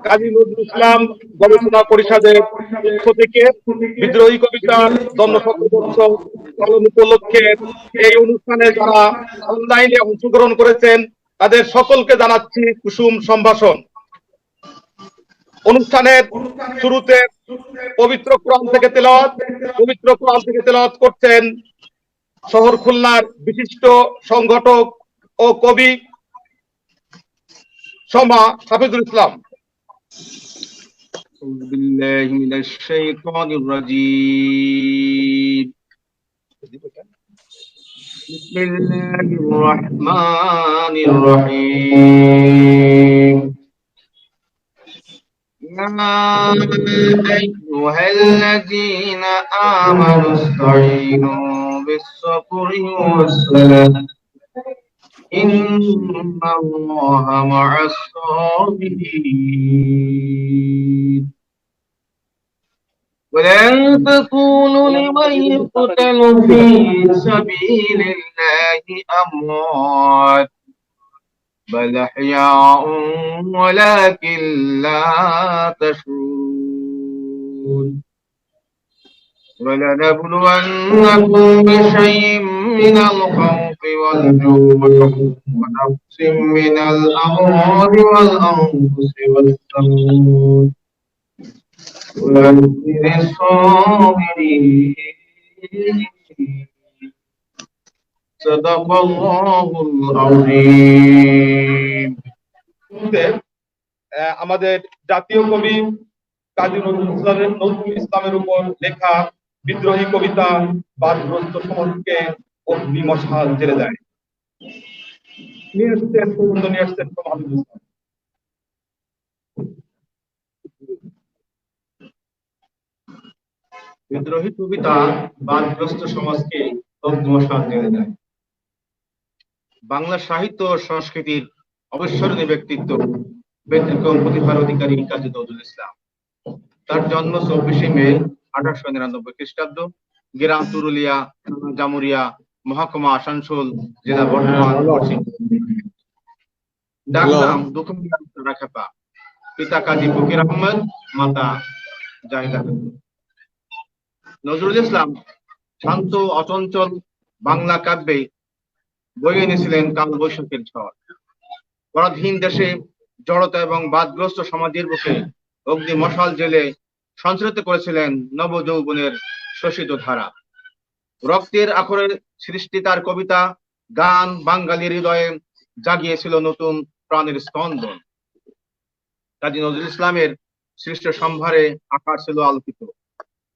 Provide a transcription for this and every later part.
কাজী নজরুল ইসলাম গবেষণা পরিষদের পক্ষ থেকে বিদ্রোহী কবিতার জন্মশতবর্ষ পালন উপলক্ষে এই অনুষ্ঠানে যারা অনলাইনে অংশগ্রহণ করেছেন তাদের সকলকে জানাচ্ছি কুসুম সম্ভাষণ। অনুষ্ঠানের শুরুতে পবিত্র কোরআন থেকে তেলাওয়াত করছেন শহর খুলনার বিশিষ্ট সংগঠক ও কবি শমা হাফিজুল ইসলাম। أعوذ بالله من الشيطان الرجيم. بسم الله الرحمن الرحيم. يا أيها الذين آمنوا استعينوا بالصبر والصلاة إن الله مع الصابرين. ولا تقولوا لمن يقتل في سبيل الله أموات بل أحياء ولكن لا تشعرون. ولنبلونكم بشيء من الخوف والجوع ونقص من الأموال والأنفس والثمرات وبشر الصابرين. صدق الله العظيم. আমাদের জাতীয় কবি কাজী নজরুল ইসলামের উপর লেখা বিদ্রোহী কবিতা বাদগ্রস্ত সমাজকে অগ্নি মশাল জেলে দেয়। নিয়ে আসছেন বিদ্রোহী কবিতা বাদগ্রস্ত সমাজকে অগ্নি মশাল জেলে দেয়। বাংলা সাহিত্য ও সংস্কৃতির অবিস্মরণীয় ব্যক্তিত্ব, ব্যতিক্রম প্রতিভার অধিকারী কাজী নজরুল ইসলাম। তার জন্ম 24 মে 1899 খ্রিস্টাব্দ, গ্রাম তুরুলিয়া, জামুরিয়া, মহকুমা আসানসোল, জেলা বর্ধমান, পশ্চিম। ডাক নাম দুখুমিয়া খেপা। পিতা কাজী ফকির আহমদ, মাতা জাহিদা খাতুন। নজরুল ইসলাম শান্ত অচঞ্চল বাংলা কাব্যে বয়ে এনেছিলেন কাল বৈশাখের ঝড়। পরাধীন দেশে জড়তা এবং বাদগ্রস্ত সমাজের বুকে অগ্নি মশাল জেলে সঞ্চারিত করেছিলেন নব যৌবনের শোষিত ধারা। রক্তের আখরে সৃষ্টি তার কবিতা গান বাঙালির হৃদয়ে জাগিয়েছিল নতুন প্রাণের স্পন্দন। কাজী নজরুল ইসলামের সৃষ্ট সম্ভারে আকাশ ছিল আলোকিত।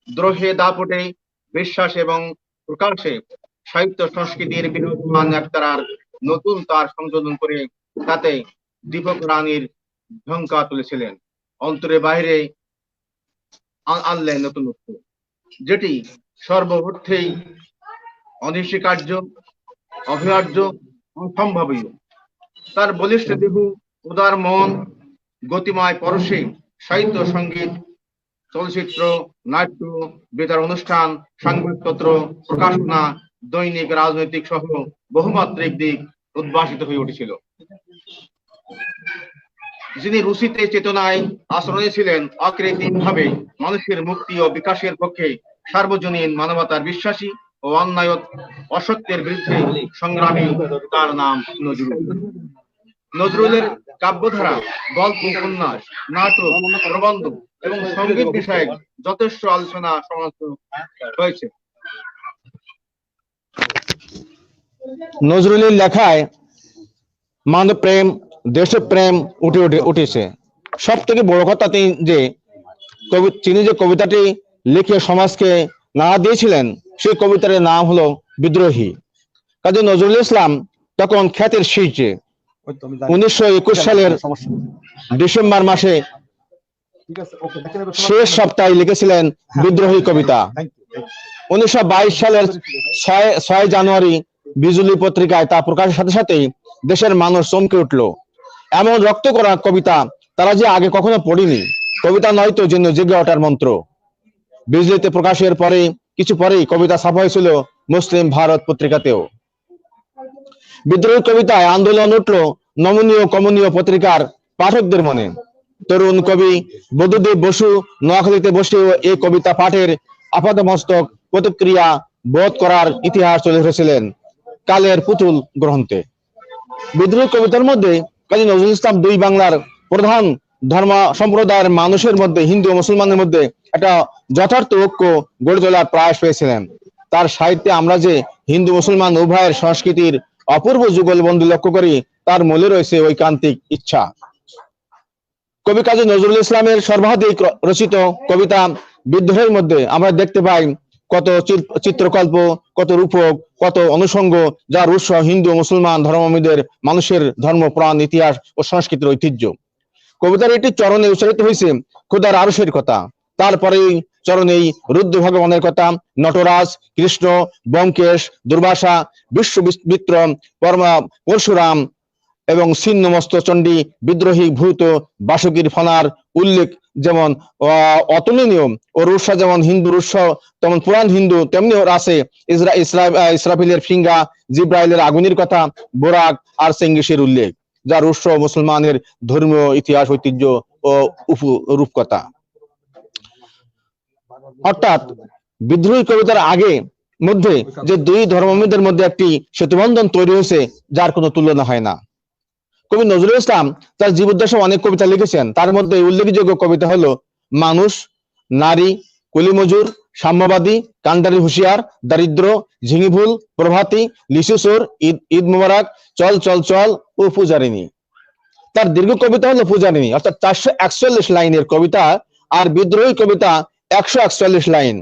দ্রোহে দাপটে বিশ্বাস এবং প্রকাশে সাহিত্য সংস্কৃতির বিরাজমান একতারার নতুন তার সংযোজন করে তাতে দীপক রানীর ঝঙ্কা তুলেছিলেন। অন্তরে বাইরে আনলেন নতুনত্ব, যেটি সর্বভূতেই অনস্বীকার্য, অভিহার্য, অসম্ভাবীয়। তার বলিষ্ঠ দেহ, উদার মন, গতিময় পরশে সাহিত্য, সঙ্গীত, চলচ্চিত্র, নাট্য, বেতার অনুষ্ঠান, সংবাদপত্র, প্রকাশনা, দৈনিক, রাজনৈতিক সহ বহুমাত্রিক দিক উদ্ভাসিত হয়ে উঠেছিল। যিনি রুচিতে চেতনায় আচরণে ছিলেন অকৃত্রিম ভাবে মানুষের মুক্তি ও বিকাশের পক্ষে সার্বজনীন মানবতার বিশ্বাসী ও অন্যায় অসত্যের বিরুদ্ধে সংগ্রামী, তার নাম নজরুল। নজরুলের কাব্যধারা, গল্প, উপন্যাস, নাটক, প্রবন্ধ এবং সঙ্গীত বিষয়ক যথেষ্ট আলোচনা সমালোচনা হয়েছে। নজরুলের লেখায় মানবপ্রেম, দেশপ্রেম উঠেছে। সব থেকে বড় কথা তিনি যে কবিতাটি লিখে সমাজকে নাড়া দিয়েছিলেন, সেই কবিতার নাম হলো বিদ্রোহী। কাজী নজরুল ইসলাম তখন খ্যাতির শীর্ষে। 1921 সালের ডিসেম্বর মাসে শেষ সপ্তাহে লিখেছিলেন বিদ্রোহী কবিতা। 1922 সালের 6 জানুয়ারি বিজুলি পত্রিকায় তা প্রকাশের সাথে সাথেই দেশের মানুষ চমকে উঠল। এমন রক্ত করা কবিতা তারা যে আগে কখনো পড়েনি। কবিতা নয়তো যেন জেগে ওঠার মন্ত্র। বিজলিতে প্রকাশের পরে কিছু পরেই কবিতা ছাপা হয়েছিল মুসলিম ভারত পত্রিকাতেও। বিদ্রোহী কবিতায় আন্দোলন উঠল নমনীয় কমনীয় পত্রিকার পাঠকদের মনে। তরুণ কবি বুদ্ধদেব বসু নোয়াখালীতে বসেও এই কবিতা পাঠের আপাদমস্তক প্রতিক্রিয়া বোধ করার ইতিহাস তুলে ধরেছিলেন কালের পুতুল গ্রন্থে। বিদ্রোহী কবিতার মধ্যে কাজী নজরুল ইসলাম দুই বাংলার প্রধান ধর্ম সম্প্রদায়ের মানুষের মধ্যে, হিন্দু ও মুসলমানের মধ্যে একটা যথার্থ ঐক্য গড়ে তোলার প্রয়াস পেয়েছিলেন। তার সাহিত্যে আমরা যে হিন্দু মুসলমান উভয়ের সংস্কৃতির অপূর্ব যুগলবন্দী লক্ষ্য করি, তার মূলে রয়েছে ঐকান্তিক ইচ্ছা। কবি কাজী নজরুল ইসলামের সর্বাধিক রচিত কবিতা বিদ্রোহের মধ্যে আমরা দেখতে পাই কত চিত্রকল্প, কত রূপক, কত অনুষঙ্গ, যার উৎস হিন্দু মুসলমান ধর্মাবলম্বীদের মানুষের ধর্ম, প্রাণ, ইতিহাস ও সংস্কৃতির ঐতিহ্য। কবিতার একটি চরণে উচ্চারিত হয়েছে খোদার আরশের কথা, তারপরেই চরণেই রুদ্র ভগবানের কথা, নটরাজ, কৃষ্ণ, ব্যোমকেশ, দুর্বাসা, বিশ্বমিত্র, পরশুরাম এবং ছিন্নমস্ত চণ্ডী, বিদ্রোহী ভূত, বাসুকীর ফনার উল্লেখ যেমন অতুলনীয়, ও রুৎসা যেমন হিন্দুর উৎস তেমন পুরাণ হিন্দু, তেমনি আছে ইসরাফিলের ফিঙ্গা, জিব্রাইলের আগুনের কথা, বোরাক আর চেঙ্গিসের উল্লেখ, যার উৎস মুসলমানের ধর্মীয় ইতিহাস, ঐতিহ্য ও রূপকথা। অর্থাৎ বিদ্রোহী কবিতার আগে মধ্যে যে দুই ধর্মাবলম্বীদের মধ্যে একটি সেতুবন্ধন তৈরি হয়েছে, যার কোনো তুলনা হয় না। কবি নজরুল ইসলাম তার জীবদ্দশায় অনেক কবিতা লিখেছেন। তার মধ্যে উল্লেখযোগ্য কবিতা হলো মানুষ, নারী, কুলিমজুর, সাম্যবাদী, কান্ডারি হুঁশিয়ার, দারিদ্র, ঝিঙিভুল, প্রভাতী, লিচুচোর, ঈদ মুবারক, চল চল চল ও পূজারিনী। তার দীর্ঘ কবিতা হলো পূজারিনী, অর্থাৎ 441 লাইনের কবিতা, আর বিদ্রোহী কবিতা 141 লাইন।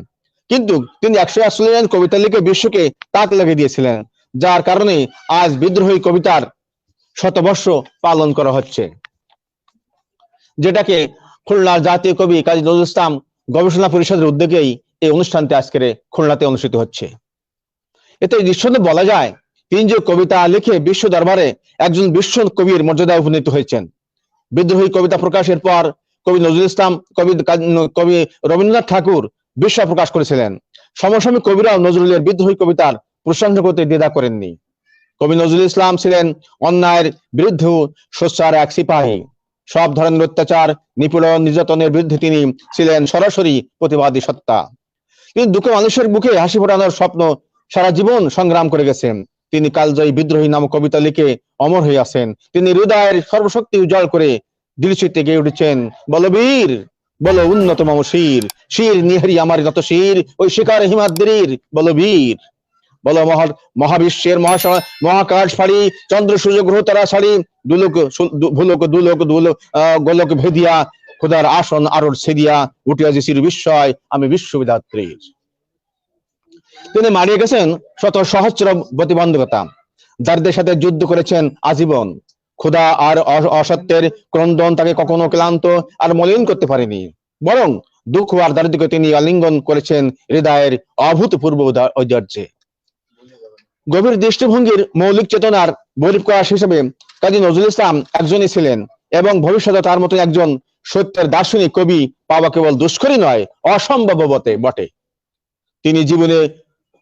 কিন্তু তিনি 141 লাইন কবিতা লিখে বিশ্বকে তাক লাগিয়ে দিয়েছিলেন, যার কারণে আজ বিদ্রোহী কবিতার শতবর্ষ পালন করা হচ্ছে, যেটাকে খুলনার জাতীয় কবি কাজী নজরুল ইসলাম গবেষণা পরিষদের উদ্যোগেই এই অনুষ্ঠানটি আজকের খুলনাতে অনুষ্ঠিত হচ্ছে। এতে নিঃসন্দেহে বলা যায় তিনি যে কবিতা লিখে বিশ্ব দরবারে একজন বিশ্ব কবির মর্যাদায় উপনীত হয়েছেন। বিদ্রোহী কবিতা প্রকাশের পর কবি নজরুল ইসলাম, কবি রবীন্দ্রনাথ ঠাকুর বিস্ময় প্রকাশ করেছিলেন। সমসাময়িক কবিরাও নজরুলের বিদ্রোহী কবিতার প্রশংসা করতে দ্বিধা করেননি। কবি নজরুল ইসলাম ছিলেন অন্যায়ের বিরুদ্ধে সোচ্চার এক সিপাহী। সব ধরনের অত্যাচার, নিপীড়ন, নির্যাতনের বিরুদ্ধে তিনি ছিলেন সরাসরি প্রতিবাদী সত্তা। তিনি দুঃখ মানুষের মুখে হাসি ফোটানোর স্বপ্ন সারা জীবন সংগ্রাম করে গেছেন। তিনি কালজয়ী বিদ্রোহী নামক কবিতা লিখে অমর হয়ে আছেন। তিনি হৃদয়ের সর্বশক্তি উজ্জ্বল করে দিলচিত্তে গেয়ে উঠেছেন, বলবীর বলো উন্নত মম শির, শির নিহারি আমার নত শির, ওই শিকার হিমাদ্রির বলবীর। বলো মহাবিশ্বের মহাকাশ ফাড়ি, চন্দ্র সূর্য গ্রহ তারা ছাড়ি, গোলক ভেদিয়া খোদার আসন আরোর ছেদিয়া, উঠিয়াছি চির বিস্ময় আমি বিশ্ববিধাত্রীর। তিনি মারিয়ে গেছেন শত সহস্র প্রতিবন্ধকতা, যাদের সাথে যুদ্ধ করেছেন আজীবন। ক্ষুধা আর অসত্যের ক্রন্দন তাকে কখনো ক্লান্ত আর মলিন করতে পারেনি, বরং দুঃখ আর দারিদ্র্যকে তিনি আলিঙ্গন করেছেন হৃদয়ের অভূতপূর্ব ঐশ্বর্যে। গভীর দৃষ্টিভঙ্গির মৌলিক চেতনার বহিঃপ্রকাশ হিসেবে কাজী নজরুল ইসলাম একজনই ছিলেন, এবং ভবিষ্যতে তার মতো একজন সত্যের দার্শনিক কবি পাওয়া কেবল দুষ্করই নয়, অসম্ভব বটে। তিনি জীবনে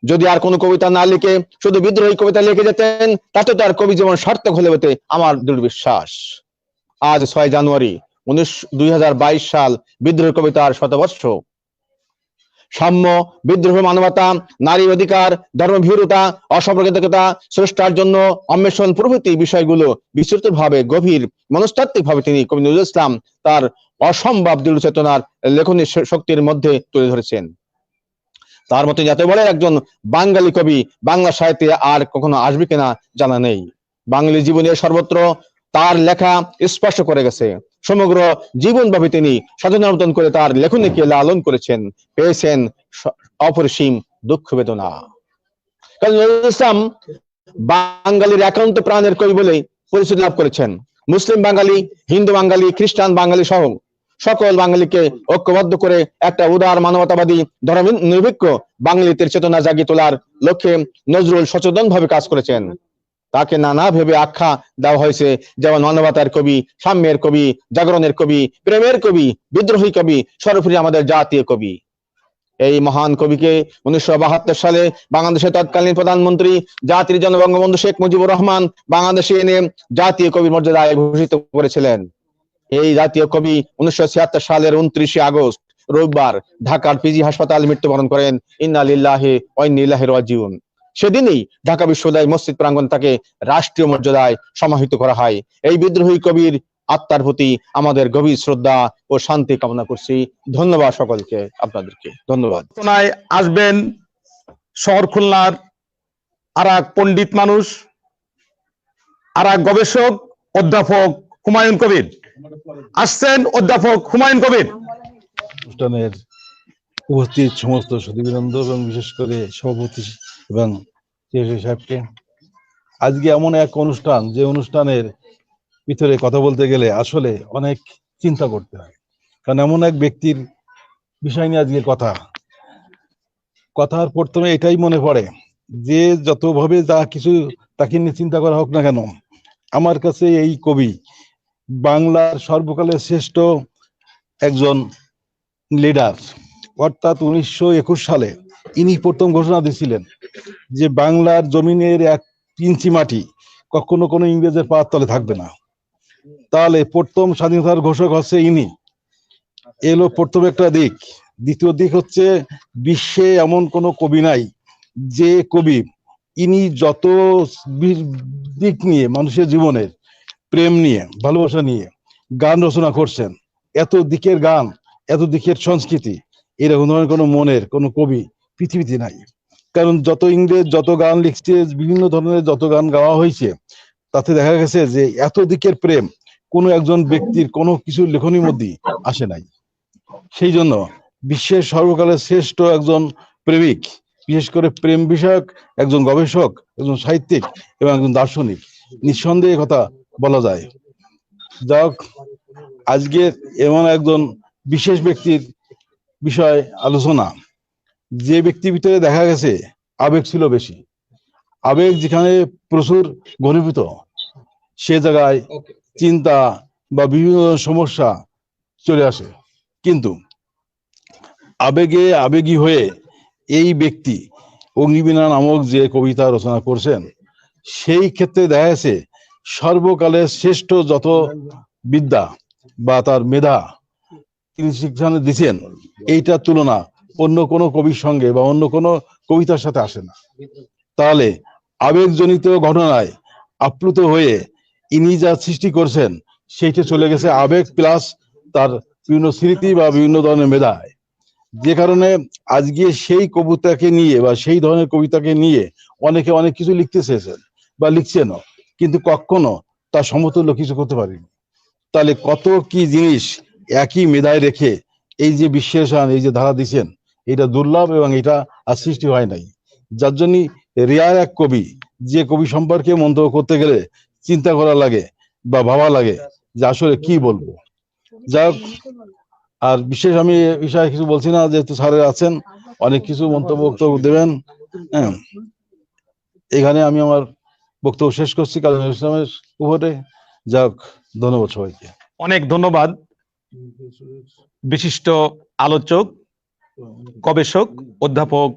যদি আর কোনো কবিতা না লিখে শুধু বিদ্রোহী কবিতা লিখে যেতেন, তাতে তার কবি জীবন সার্থক হলে বলতে আমার দৃঢ় বিশ্বাস। আজ 6 জানুয়ারি 2022 সাল, বিদ্রোহী কবিতার শতবর্ষ। সাম্য, বিদ্রোহ, মানবতা, নারী অধিকার, ধর্মভীরতা, অসাম্প্রদায়িকতা, স্রষ্টার জন্য অন্বেষণ প্রভৃতি বিষয়গুলো বিস্তৃতভাবে গভীর মনস্তাত্ত্বিকভাবে তিনি কবি নজরুল ইসলাম তার অসম্ভব দৃঢ় চেতনার লেখনী শক্তির মধ্যে তুলে ধরেছেন। তার মতো এত বড় একজন বাঙালি কবি বাংলা সাহিত্যে আর কখনো আসবে কিনা জানা নেই। বাঙালি জীবনের সর্বত্র তার লেখা স্পর্শ করে গেছে। সমগ্র জীবনব্যাপী তিনি সাধনার্জন করে তার লেখনীকে লালন করেছেন, পেয়েছেন অপরিসীম দুঃখ বেদনা। কাজী নজরুল ইসলাম বাঙালির একান্ত প্রাণের কবি বলে পরিচিতি লাভ করেছেন। মুসলিম বাঙালি, হিন্দু বাঙালি, খ্রিস্টান বাঙালি সহ সকল বাঙালিকে ঐক্যবদ্ধ করে একটা উদার মানবতাবাদী ধর্মনিরপেক্ষ বাঙালিদের চেতনা জাগিয়ে তোলার লক্ষ্যে নজরুল সচেতন ভাবে কাজ করেছেন। তাকে নানা ভেবে আখ্যা দেওয়া হয়েছে, যেমন মানবতার কবি, সাম্যের কবি, জাগরণের কবি, প্রেমের কবি, বিদ্রোহী কবি, সর্বোপরি আমাদের জাতীয় কবি। এই মহান কবিকে 1972 সালে বাংলাদেশের তৎকালীন প্রধানমন্ত্রী জাতির জনক বঙ্গবন্ধু শেখ মুজিবুর রহমান বাংলাদেশে এনে জাতীয় কবির মর্যাদায় ভূষিত করেছিলেন। এই জাতীয় কবি 1976 সালের 29 আগস্ট রোববার ঢাকার পিজি হাসপাতালে মৃত্যুবরণ করেন। ইন্না লিল্লাহি ওয়া ইন্না ইলাইহি রাজিউন। সেদিনই ঢাকা বিশ্ববিদ্যালয় মসজিদ প্রাঙ্গণ তাকে রাষ্ট্রীয় মর্যাদায় সমাহিত করা হয়। এই বিদ্রোহী কবির আত্মার প্রতি আমাদের গভীর শ্রদ্ধা ও শান্তি কামনা করছি। ধন্যবাদ সকলকে, আপনাদেরকে ধন্যবাদ। আসবেন শহর খুলনার আর এক পণ্ডিত মানুষ, আর এক গবেষক, অধ্যাপক হুমায়ুন কবির। আসছেন অধ্যাপক হুমায়ুন কবির। অনুষ্ঠানের উপস্থিত সমস্ত সুধীবৃন্দ এবং বিশেষ করে সভাপতি এবং চেয়ারম্যান সাহেবকে, আজকে এমন এক অনুষ্ঠান যে অনুষ্ঠানের ভিতরে কথা বলতে গেলে আসলে অনেক চিন্তা করতে হয়, কারণ এমন এক ব্যক্তির বিষয় নিয়ে আজকে কথার প্রথমে এটাই মনে পড়ে যে যতভাবে যা কিছু তাকে নিয়ে চিন্তা করা হোক না কেন, আমার কাছে এই কবি বাংলার সর্বকালের শ্রেষ্ঠ একজন লিডার। অর্থাৎ 1921 সালে ইনি প্রথম ঘোষণা দিয়েছিলেন যে বাংলার জমিনের 1 ইঞ্চি মাটি কখনো কোনো ইংরেজের পায়ের তলে থাকবে না। তাহলে প্রথম স্বাধীনতার ঘোষক হচ্ছে ইনি। এলো প্রথম একটা দিক। দ্বিতীয় দিক হচ্ছে বিশ্বে এমন কোনো কবি নাই যে কবি ইনি যত দিক নিয়ে মানুষের জীবনের প্রেম নিয়ে ভালোবাসা নিয়ে গান রচনা করছেন, এত দিকের গান, এত দিকের সংস্কৃতি, এরকম ধরনের কোনো মনের কোনো কবি পৃথিবীতে নাই। কারণ যত ইংরেজ যত গান লিখছে, বিভিন্ন ধরনের যত গান গাওয়া হয়েছে, তাতে দেখা গেছে যে এত দিকের প্রেম কোনো একজন ব্যক্তির কোনো কিছু লেখনীর মধ্যে আসে নাই। সেই জন্য বিশ্বের সর্বকালের শ্রেষ্ঠ একজন প্রেমিক, বিশেষ করে প্রেম বিষয়ক একজন গবেষক, একজন সাহিত্যিক এবং একজন দার্শনিক, নিঃসন্দেহে কথা বলা যায়। যাক, আজকে এমন একজন বিশেষ ব্যক্তির বিষয় আলোচনা, যে ব্যক্তির ভিতরে দেখা গেছে আবেগ ছিল বেশি। আবেগ যেখানে প্রচুর ঘনীভূত, সে জায়গায় চিন্তা বা বিভিন্ন সমস্যা চলে আসে। কিন্তু আবেগী হয়ে এই ব্যক্তি অগ্নিবীণা নামক যে কবিতা রচনা করছেন, সেই ক্ষেত্রে দেখা গেছে সর্বকালের শ্রেষ্ঠ যত বিদ্যা বা তার মেধা তিনি সেখানে দিচ্ছেন, এইটার তুলনা অন্য কোনো কবির সঙ্গে বা অন্য কোনো কবিতার সাথে আসে না। তাহলে আবেগজনিত ঘটনায় আপ্লুত হয়ে ইনি যা সৃষ্টি করছেন, সেইটা চলে গেছে আবেগ প্লাস তার বিভিন্ন স্মৃতি বা বিভিন্ন ধরনের মেধায়, যে কারণে আজকে সেই কবিতাকে নিয়ে বা সেই ধরনের কবিতাকে নিয়ে অনেকে অনেক কিছু লিখতে চেয়েছেন বা লিখছেনও, কিন্তু কখনো তার সমতুল্য কিছু করতে পারেনি। তাহলে কত কি জিনিস একই মেধায় রেখে এই যে বিশ্লেষণ, এই যে ধারা দিচ্ছেন, এটা দুর্লভ এবং এটা আর সৃষ্টি হয় নাই। যার জন্য রেয়ার এক কবি, যে কবি সম্পর্কে মন্তব্য করতে গেলে চিন্তা করা লাগে বা ভাবা লাগে যে আসলে কি বলবো। যাক, আর বিশেষ আমি এ বিষয়ে কিছু বলছি না, যেহেতু স্যারের আছেন, অনেক কিছু বক্তব্য দেবেন। হ্যাঁ, এখানে আমি আমার বক্তব্য শেষ করছি কাজী নজরুল ইসলামের উপরে। যাক, ধন্যবাদ সবাইকে। অনেক ধন্যবাদ বিশিষ্ট আলোচক, গবেষক, অধ্যাপক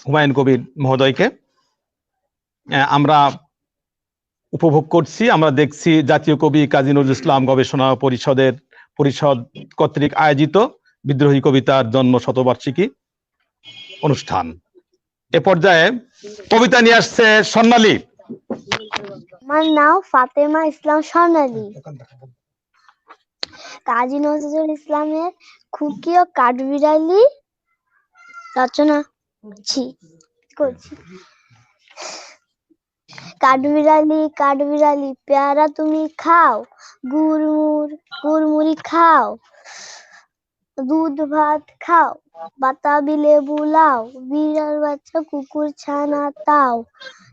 হুমায়ুন কবির মহোদয়কে। আমরা উপভোগ করছি, আমরা দেখছি জাতীয় কবি কাজী নজরুল ইসলাম গবেষণা পরিষদ কর্তৃক আয়োজিত বিদ্রোহী কবিতার জন্ম শতবার্ষিকী অনুষ্ঠান। এ পর্যায়ে কবিতা নিয়ে আসছে স্বর্ণালী। আমার নাম ফাতেমা ইসলাম স্বর্ণালী। কাজী নজরুল ইসলামের খুকি ও কাঠবিড়ালি রচনা করছি। কাঠবিড়ালি কাঠবিড়ালি পেয়ারা তুমি খাও, গুড়মুড়ি খাও, দুধ ভাত খাও, বাতাবি লেবু লাও, বিড়াল বাচ্চা কুকুর ছানা তাও,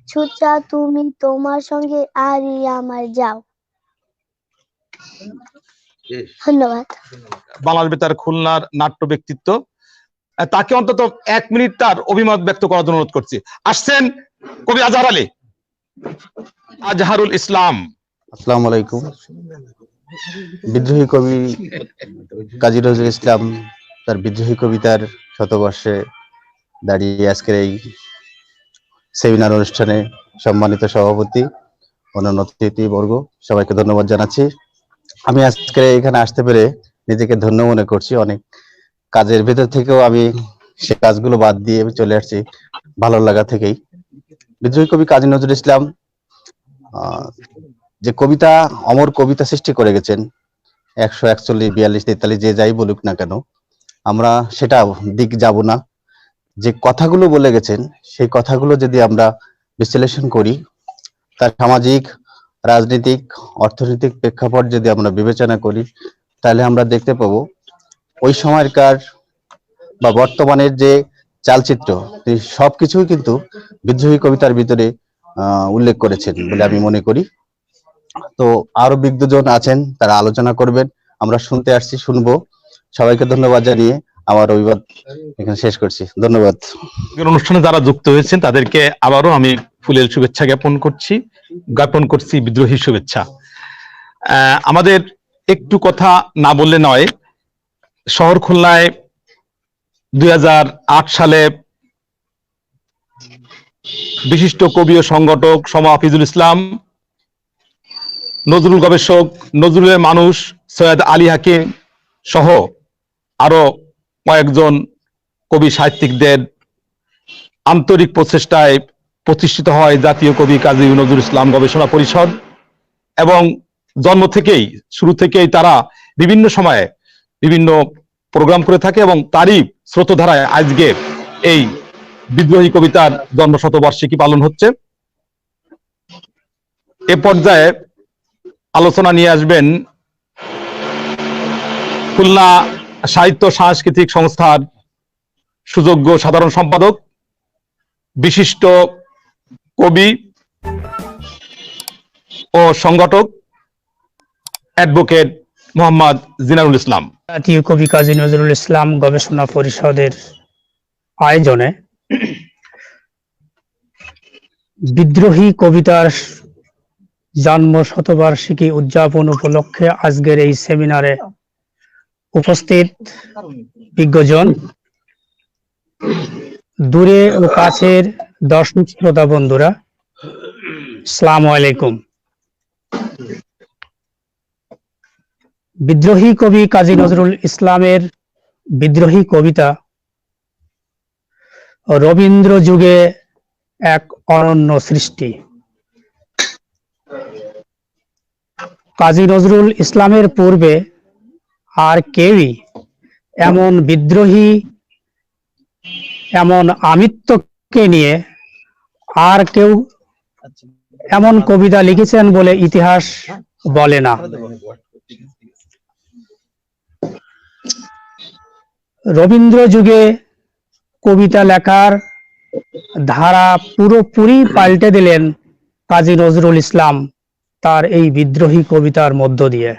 ছুচা তুমি তোমার সঙ্গে আরি আমার যাও। ধন্যবাদ। বাংলাদেশ বেতার খুলনার নাট্য ব্যক্তিত্ব, তাকে অন্তত 1 মিনিট তার অভিমত ব্যক্ত করার জন্য অনুরোধ করছি। আসছেন কবি আজহারুল ইসলাম। আসসালামু আলাইকুম। বিদ্রোহী কবি কাজী নজরুল ইসলাম তার বিদ্রোহী কবিতার শতবর্ষে দাঁড়িয়ে আজকের এই সেমিনার অনুষ্ঠানে সম্মানিত সভাপতি অন্যান্য অতিথিবর্গ, সবাইকে ধন্যবাদ জানাচ্ছি। আমি আজকে এখানে আসতে পেরে নিজেকে ধন্য মনে করছি। অনেক কাজের ভেতর থেকেও আমি সে কাজগুলো বাদ দিয়ে চলে আসছি ভালো লাগা থেকেই। বিদ্রোহী কবি কাজী নজরুল ইসলাম যে কবিতা, অমর কবিতা সৃষ্টি করে গেছেন, 141, 42, 43 যে যাই বলুক না কেন, আমরা সেটা দিক যাব না। যে কথাগুলো বলে গেছেন সেই কথাগুলো যদি আমরা বিশ্লেষণ করি, তার সামাজিক, রাজনৈতিক, অর্থনৈতিক প্রেক্ষাপট যদি আমরা বিবেচনা করি, তাহলে আমরা দেখতে পাবো ওই সময়কার বা বর্তমানের যে চালচিত্র, সবকিছুই কিন্তু বিদ্রোহী কবিতার ভিতরে উল্লেখ করেছেন বলে আমি মনে করি। তো আরো বিজ্ঞজন আছেন, তারা আলোচনা করবেন, আমরা শুনতে আসছি, শুনবো। সবাইকে ধন্যবাদ জানিয়ে আমার অভিবাদ এখানে শেষ করছি। ধন্যবাদ। অনুষ্ঠানে যারা যুক্ত হয়েছেন তাদেরকে আবারও আমি ফুলেল শুভেচ্ছা জ্ঞাপন করছি বিদ্রোহী শুভেচ্ছা। আমাদের একটু কথা না বললে নয়। শহর খুলনায় 2008 সালে বিশিষ্ট কবি ও সংগঠক সমা হাফিজুল ইসলাম, নজরুল গবেষক, নজরুলের মানুষ সৈয়দ আলী হাকিম সহ আরো কয়েকজন কবি সাহিত্যিকদের আন্তরিক প্রচেষ্টায় প্রতিষ্ঠিত হয় জাতীয় কবি কাজী নজরুল ইসলাম গবেষণা পরিষদ। এবং জন্ম থেকেই, শুরু থেকেই তারা বিভিন্ন সময়ে বিভিন্ন প্রোগ্রাম করে থাকে এবং তারই স্রোতধারায় আজকে এই বিদ্রোহী কবিতার জন্মশতবার্ষিকী পালন হচ্ছে। এ পর্যায়ে আলোচনা নিয়ে আসবেন খুলনা সাহিত্য সাংস্কৃতিক সংস্থার সুযোগ্য সাধারণ সম্পাদক, বিশিষ্ট কবি ও সংগঠক অ্যাডভোকেট মোহাম্মদ জিনারুল ইসলাম। জাতীয় কবি কাজী নজরুল ইসলাম গবেষণা পরিষদের আয়োজনে বিদ্রোহী কবিতার জন্ম শতবার্ষিকী উদযাপন উপলক্ষে আজকের এই সেমিনারে উপস্থিত বিজ্ঞজন, দূরে ও কাছের দর্শক শ্রোতা বন্ধুরা, আসসালামু আলাইকুম। বিদ্রোহী কবি কাজী নজরুল ইসলামের বিদ্রোহী কবিতা রবীন্দ্র যুগে এক অনন্য সৃষ্টি। কাজী নজরুল ইসলামের পূর্বে আর কেউই এমন বিদ্রোহী, এমন আমিত্বকে নিয়ে আর কেউ এমন কবিতা লিখেছেন বলে ইতিহাস বলে না। রবীন্দ্র যুগে কবিতা লেখার ধারা পুরোপুরি পাল্টে দিলেন কাজী নজরুল ইসলাম তার এই বিদ্রোহী কবিতার মধ্য দিয়ে।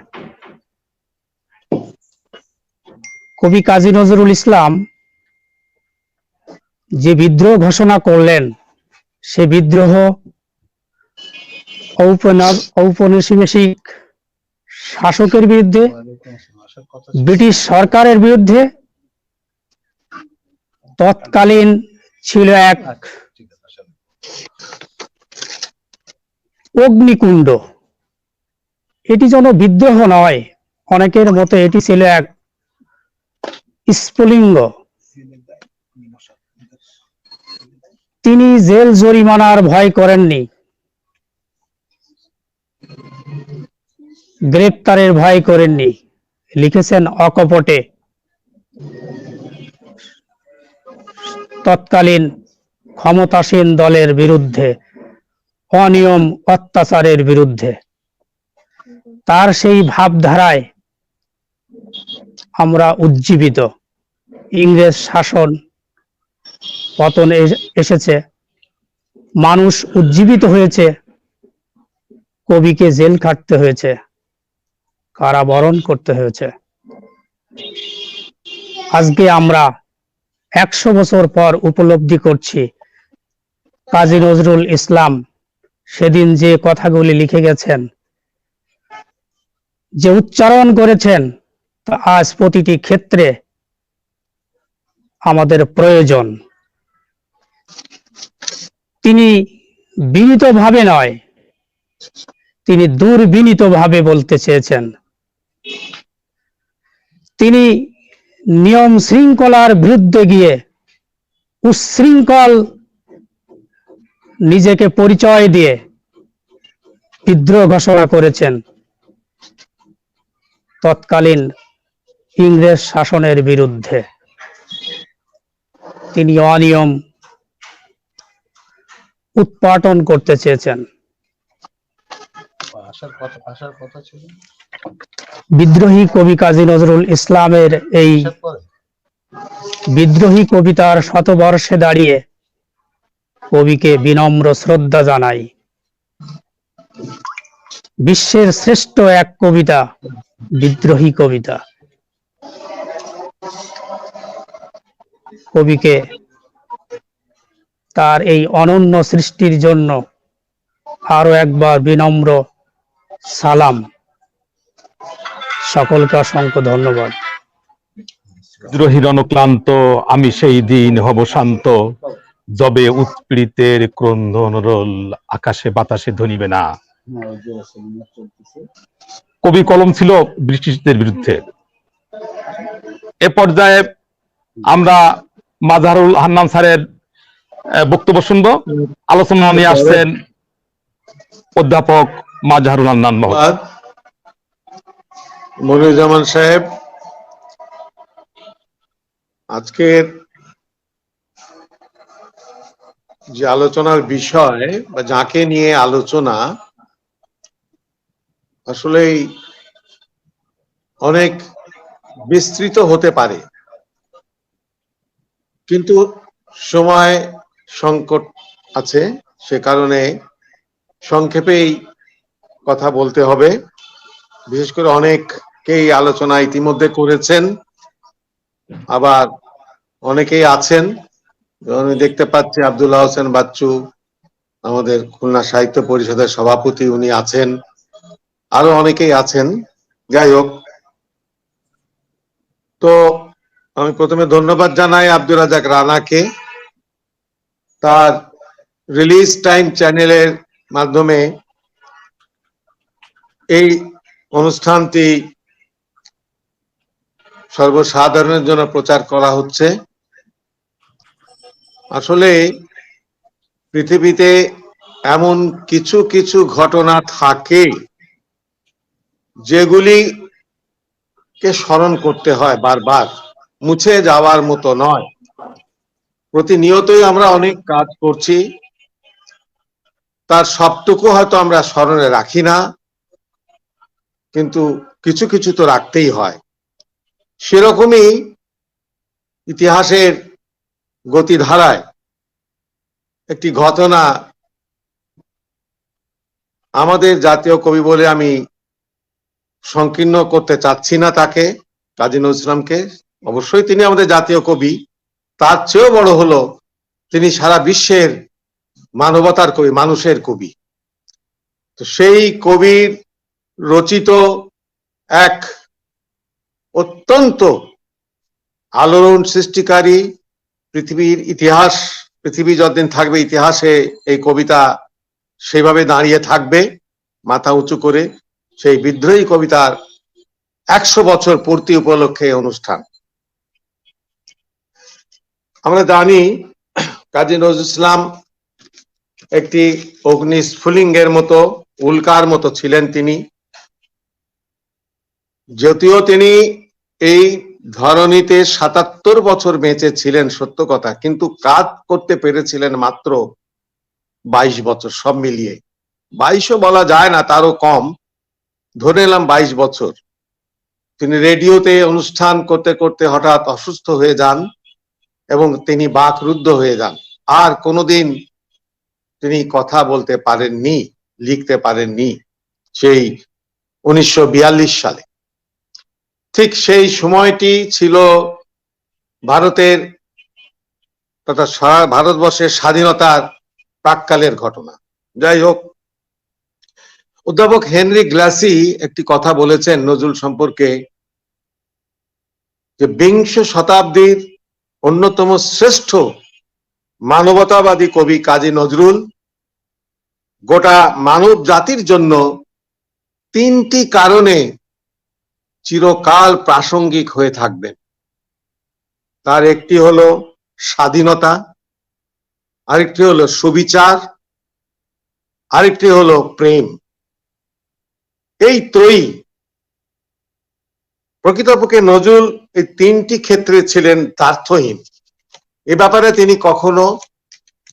কবি কাজী নজরুল ইসলাম যে বিদ্রোহ ঘোষণা করলেন, সে বিদ্রোহ ঔপনিবেশিক শাসকের বিরুদ্ধে, ব্রিটিশ সরকারের বিরুদ্ধে। তৎকালীন ছিল এক অগ্নিকুণ্ড। এটি যেন বিদ্রোহ নয়, অনেকের মতে এটি ছিল এক স্ফুলিঙ্গ। তিনি জেল জরিমানার ভয় করেননি, গ্রেপ্তারের ভয় করেননি। লিখেছেন অকপটে তৎকালীন ক্ষমতাসীন দলের বিরুদ্ধে, অনিয়ম অত্যাচারের বিরুদ্ধে। তার সেই ভাবধারায় আমরা উজ্জীবিত। ইংরেজ শাসন পতন এসেছে, মানুষ উজ্জীবিত হয়েছে, কবিকে জেল খাটতে হয়েছে, কারাবরণ করতে হয়েছে। আজকে আমরা 100 বছর পর উপলব্ধি করছি কাজী নজরুল ইসলাম সেদিন যে কথাগুলি লিখে গেছেন, যে উচ্চারণ করেছেন, তা আজ প্রতিটি ক্ষেত্রে আমাদের প্রয়োজন। তিনি বিনীতভাবে নয়, তিনি দুর্বিনীতভাবে বলতে চেয়েছেন। তিনি নিয়ম শৃঙ্খলার বিরুদ্ধে গিয়ে উচ্ছৃঙ্খল নিজেকে পরিচয় দিয়ে বিদ্রোহ ঘোষণা করেছেন তৎকালীন ইংরেজ শাসনের বিরুদ্ধে। তিনি অনিয়ম উৎপাটন করতে চেয়েছেন। বিদ্রোহী কবি কাজী নজরুল ইসলামের এই বিদ্রোহী কবিতার শতবর্ষে দাঁড়িয়ে কবিকে বিনম্র শ্রদ্ধা জানাই। বিশ্বের শ্রেষ্ঠ এক কবিতা বিদ্রোহী কবিতা। কবিকে তার এই অনন্য সৃষ্টির জন্য আরো একবার বিনম্র সালাম। সকলকে অসংখ্য ধন্যবাদ। বিদ্রোহী রণক্লান্ত আমি সেই দিন হব শান্ত, যবে উৎপীড়িতের ক্রন্দন রোল আকাশে বাতাসে ধনিবে না। কবি কলম ছিল ব্রিটিশদের বিরুদ্ধে। এ পর্যায়ে আমরা মাজহারুল হান্নান স্যারের বক্তব্য শুনব। আলোচনা নিয়ে আসছেন অধ্যাপক মাজহারুল হান্নান মহোদয়। মনিরুজ্জামান সাহেব, আজকের যে আলোচনার বিষয় বা যাকে নিয়ে আলোচনা, আসলে অনেক বিস্তৃত হতে পারে, কিন্তু সময় সংকট আছে, সে কারণে সংক্ষেপেই কথা বলতে হবে। বিশেষ করে অনেকেই আলোচনা ইতিমধ্যে করেছেন, আবার অনেকেই আছেন। আমি দেখতে পাচ্ছি আব্দুল্লাহ হোসেন বাচ্চু, আমাদের খুলনা সাহিত্য পরিষদের সভাপতি, উনি আছেন, আরো অনেকেই আছেন। যাই হোক, তো আমি প্রথমে ধন্যবাদ জানাই আব্দুর রাজাক রানাকে, তার রিলিজ টাইম চ্যানেলের মাধ্যমে এই অনুষ্ঠানটি সর্বসাধারণের জন্য প্রচার করা হচ্ছে। আসলে পৃথিবীতে এমন কিছু কিছু ঘটনা থাকে যেগুলিকে স্মরণ করতে হয় বারবার, মুছে যাওয়ার মতো নয়। প্রতিনিয়তই আমরা অনেক কাজ করছি, তার সবটুকু হয়তো আমরা স্মরণে রাখি না, কিন্তু কিছু কিছু তো রাখতেই হয়। সেরকমই ইতিহাসের গতিধারায় একটি ঘটনা, আমাদের জাতীয় কবি বলে আমি সংকীর্ণ করতে চাচ্ছি না তাকে, কাজী নজরুল ইসলামকে। অবশ্যই তিনি আমাদের জাতীয় কবি, তার চেয়েও বড় হলো তিনি সারা বিশ্বের মানবতার কবি, মানুষের কবি। তো সেই কবির রচিত এক অত্যন্ত আলোড়ন সৃষ্টিকারী, পৃথিবীর ইতিহাস, পৃথিবী যতদিন থাকবে ইতিহাসে এই কবিতা সেভাবে দাঁড়িয়ে থাকবে মাথা উঁচু করে। সেই বিদ্রোহী কবিতার 100 বছর পূর্তি উপলক্ষে অনুষ্ঠান। আমরা জানি কাজী নজরুল ইসলাম একটি অগ্নিস্ফুলিঙ্গের মতো, উল্কার মতো ছিলেন তিনি। যদিও তিনি এই ধরনীতে 77 বছর বেঁচে ছিলেন সত্য কথা, কিন্তু কাজ করতে পেরেছিলেন মাত্র 22 বছর, সব মিলিয়ে 22ও বলা যায় না, তারও কম, ধরে নিলাম 22 বছর। তিনি রেডিওতে অনুষ্ঠান করতে করতে হঠাৎ অসুস্থ হয়ে যান এবং তিনি বাকরুদ্ধ হয়ে যান। আর কোনোদিন তিনি কথা বলতে পারেননি, লিখতে পারেননি, সেই 1942 সালে। ঠিক সেই সময়টি ছিল ভারতের তথা ভারতবর্ষের স্বাধীনতার প্রাক্কালের ঘটনা। যাই হোক, অধ্যাপক হেনরি গ্লাসি একটি কথা বলেছেন নজরুল সম্পর্কে, যে বিংশ শতাব্দীর অন্যতম শ্রেষ্ঠ মানবতাবাদী কবি কাজী নজরুল গোটা মানব জাতির জন্য তিনটি কারণে চিরকাল প্রাসঙ্গিক হয়ে থাকবেন। তার একটি হলো স্বাধীনতা, আরেকটি হলো সুবিচার, আরেকটি হলো প্রেম। এই ত্রয়ী প্রকৃতপক্ষে নজরুল এই তিনটি ক্ষেত্রে ছিলেন দ্ব্যর্থহীন। এ ব্যাপারে তিনি কখনো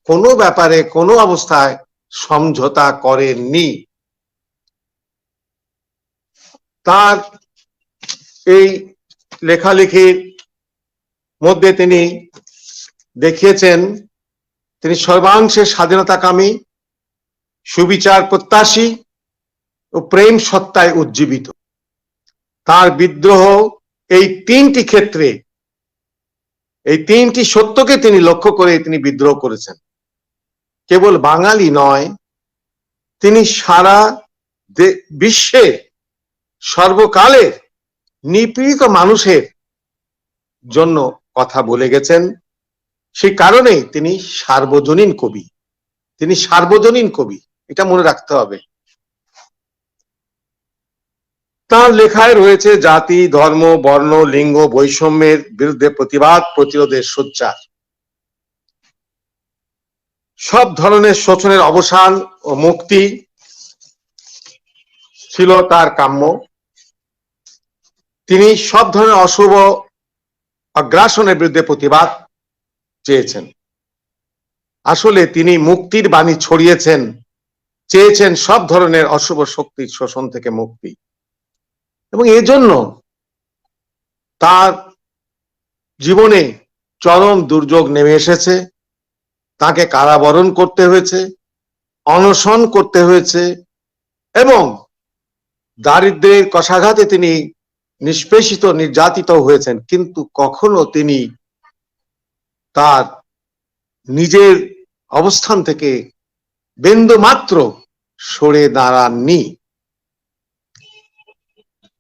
কোনো ব্যাপারে কোনো অবস্থায় সমঝোতা করেননি। তার এই লেখালেখির মধ্যে তিনি দেখিয়েছেন তিনি সর্বাংশে স্বাধীনতাকামী, সুবিচার প্রত্যাশী ও প্রেম সত্তায় উজ্জীবিত। তার বিদ্রোহ এই তিনটি ক্ষেত্রে, এই তিনটি সত্যকে তিনি লক্ষ্য করে তিনি বিদ্রোহ করেছেন। কেবল বাঙালি নয়, তিনি সারা বিশ্বের সর্বকালের নিপীড়িত মানুষের জন্য কথা বলে গেছেন। সেই কারণে তিনি সার্বজনীন কবি। তিনি সার্বজনীন কবি, এটা মনে রাখতে হবে। তার লেখায় রয়েছে জাতি, ধর্ম, বর্ণ, লিঙ্গ বৈষম্যের বিরুদ্ধে প্রতিবাদ, প্রতিরোধের সোচ্চার। সব ধরনের শোষণের অবসান ও মুক্তি ছিল তার কাম্য। তিনি সব ধরনের অশুভ আগ্রাসনের বিরুদ্ধে প্রতিবাদ চেয়েছেন। আসলে তিনি মুক্তির বাণী ছড়িয়েছেন, চেয়েছেন সব ধরনের অশুভ শক্তির শোষণ থেকে মুক্তি। এবং এজন্য তার জীবনে চরম দুর্যোগ নেমে এসেছে। তাকে কারাবরণ করতে হয়েছে, অনশন করতে হয়েছে এবং দারিদ্র্যের কষাঘাতে তিনি নিষ্পেষিত, নির্যাতিত হয়েছেন। কিন্তু কখনো তিনি তার নিজের অবস্থান থেকে বিন্দু মাত্র সরে দাঁড়াননি।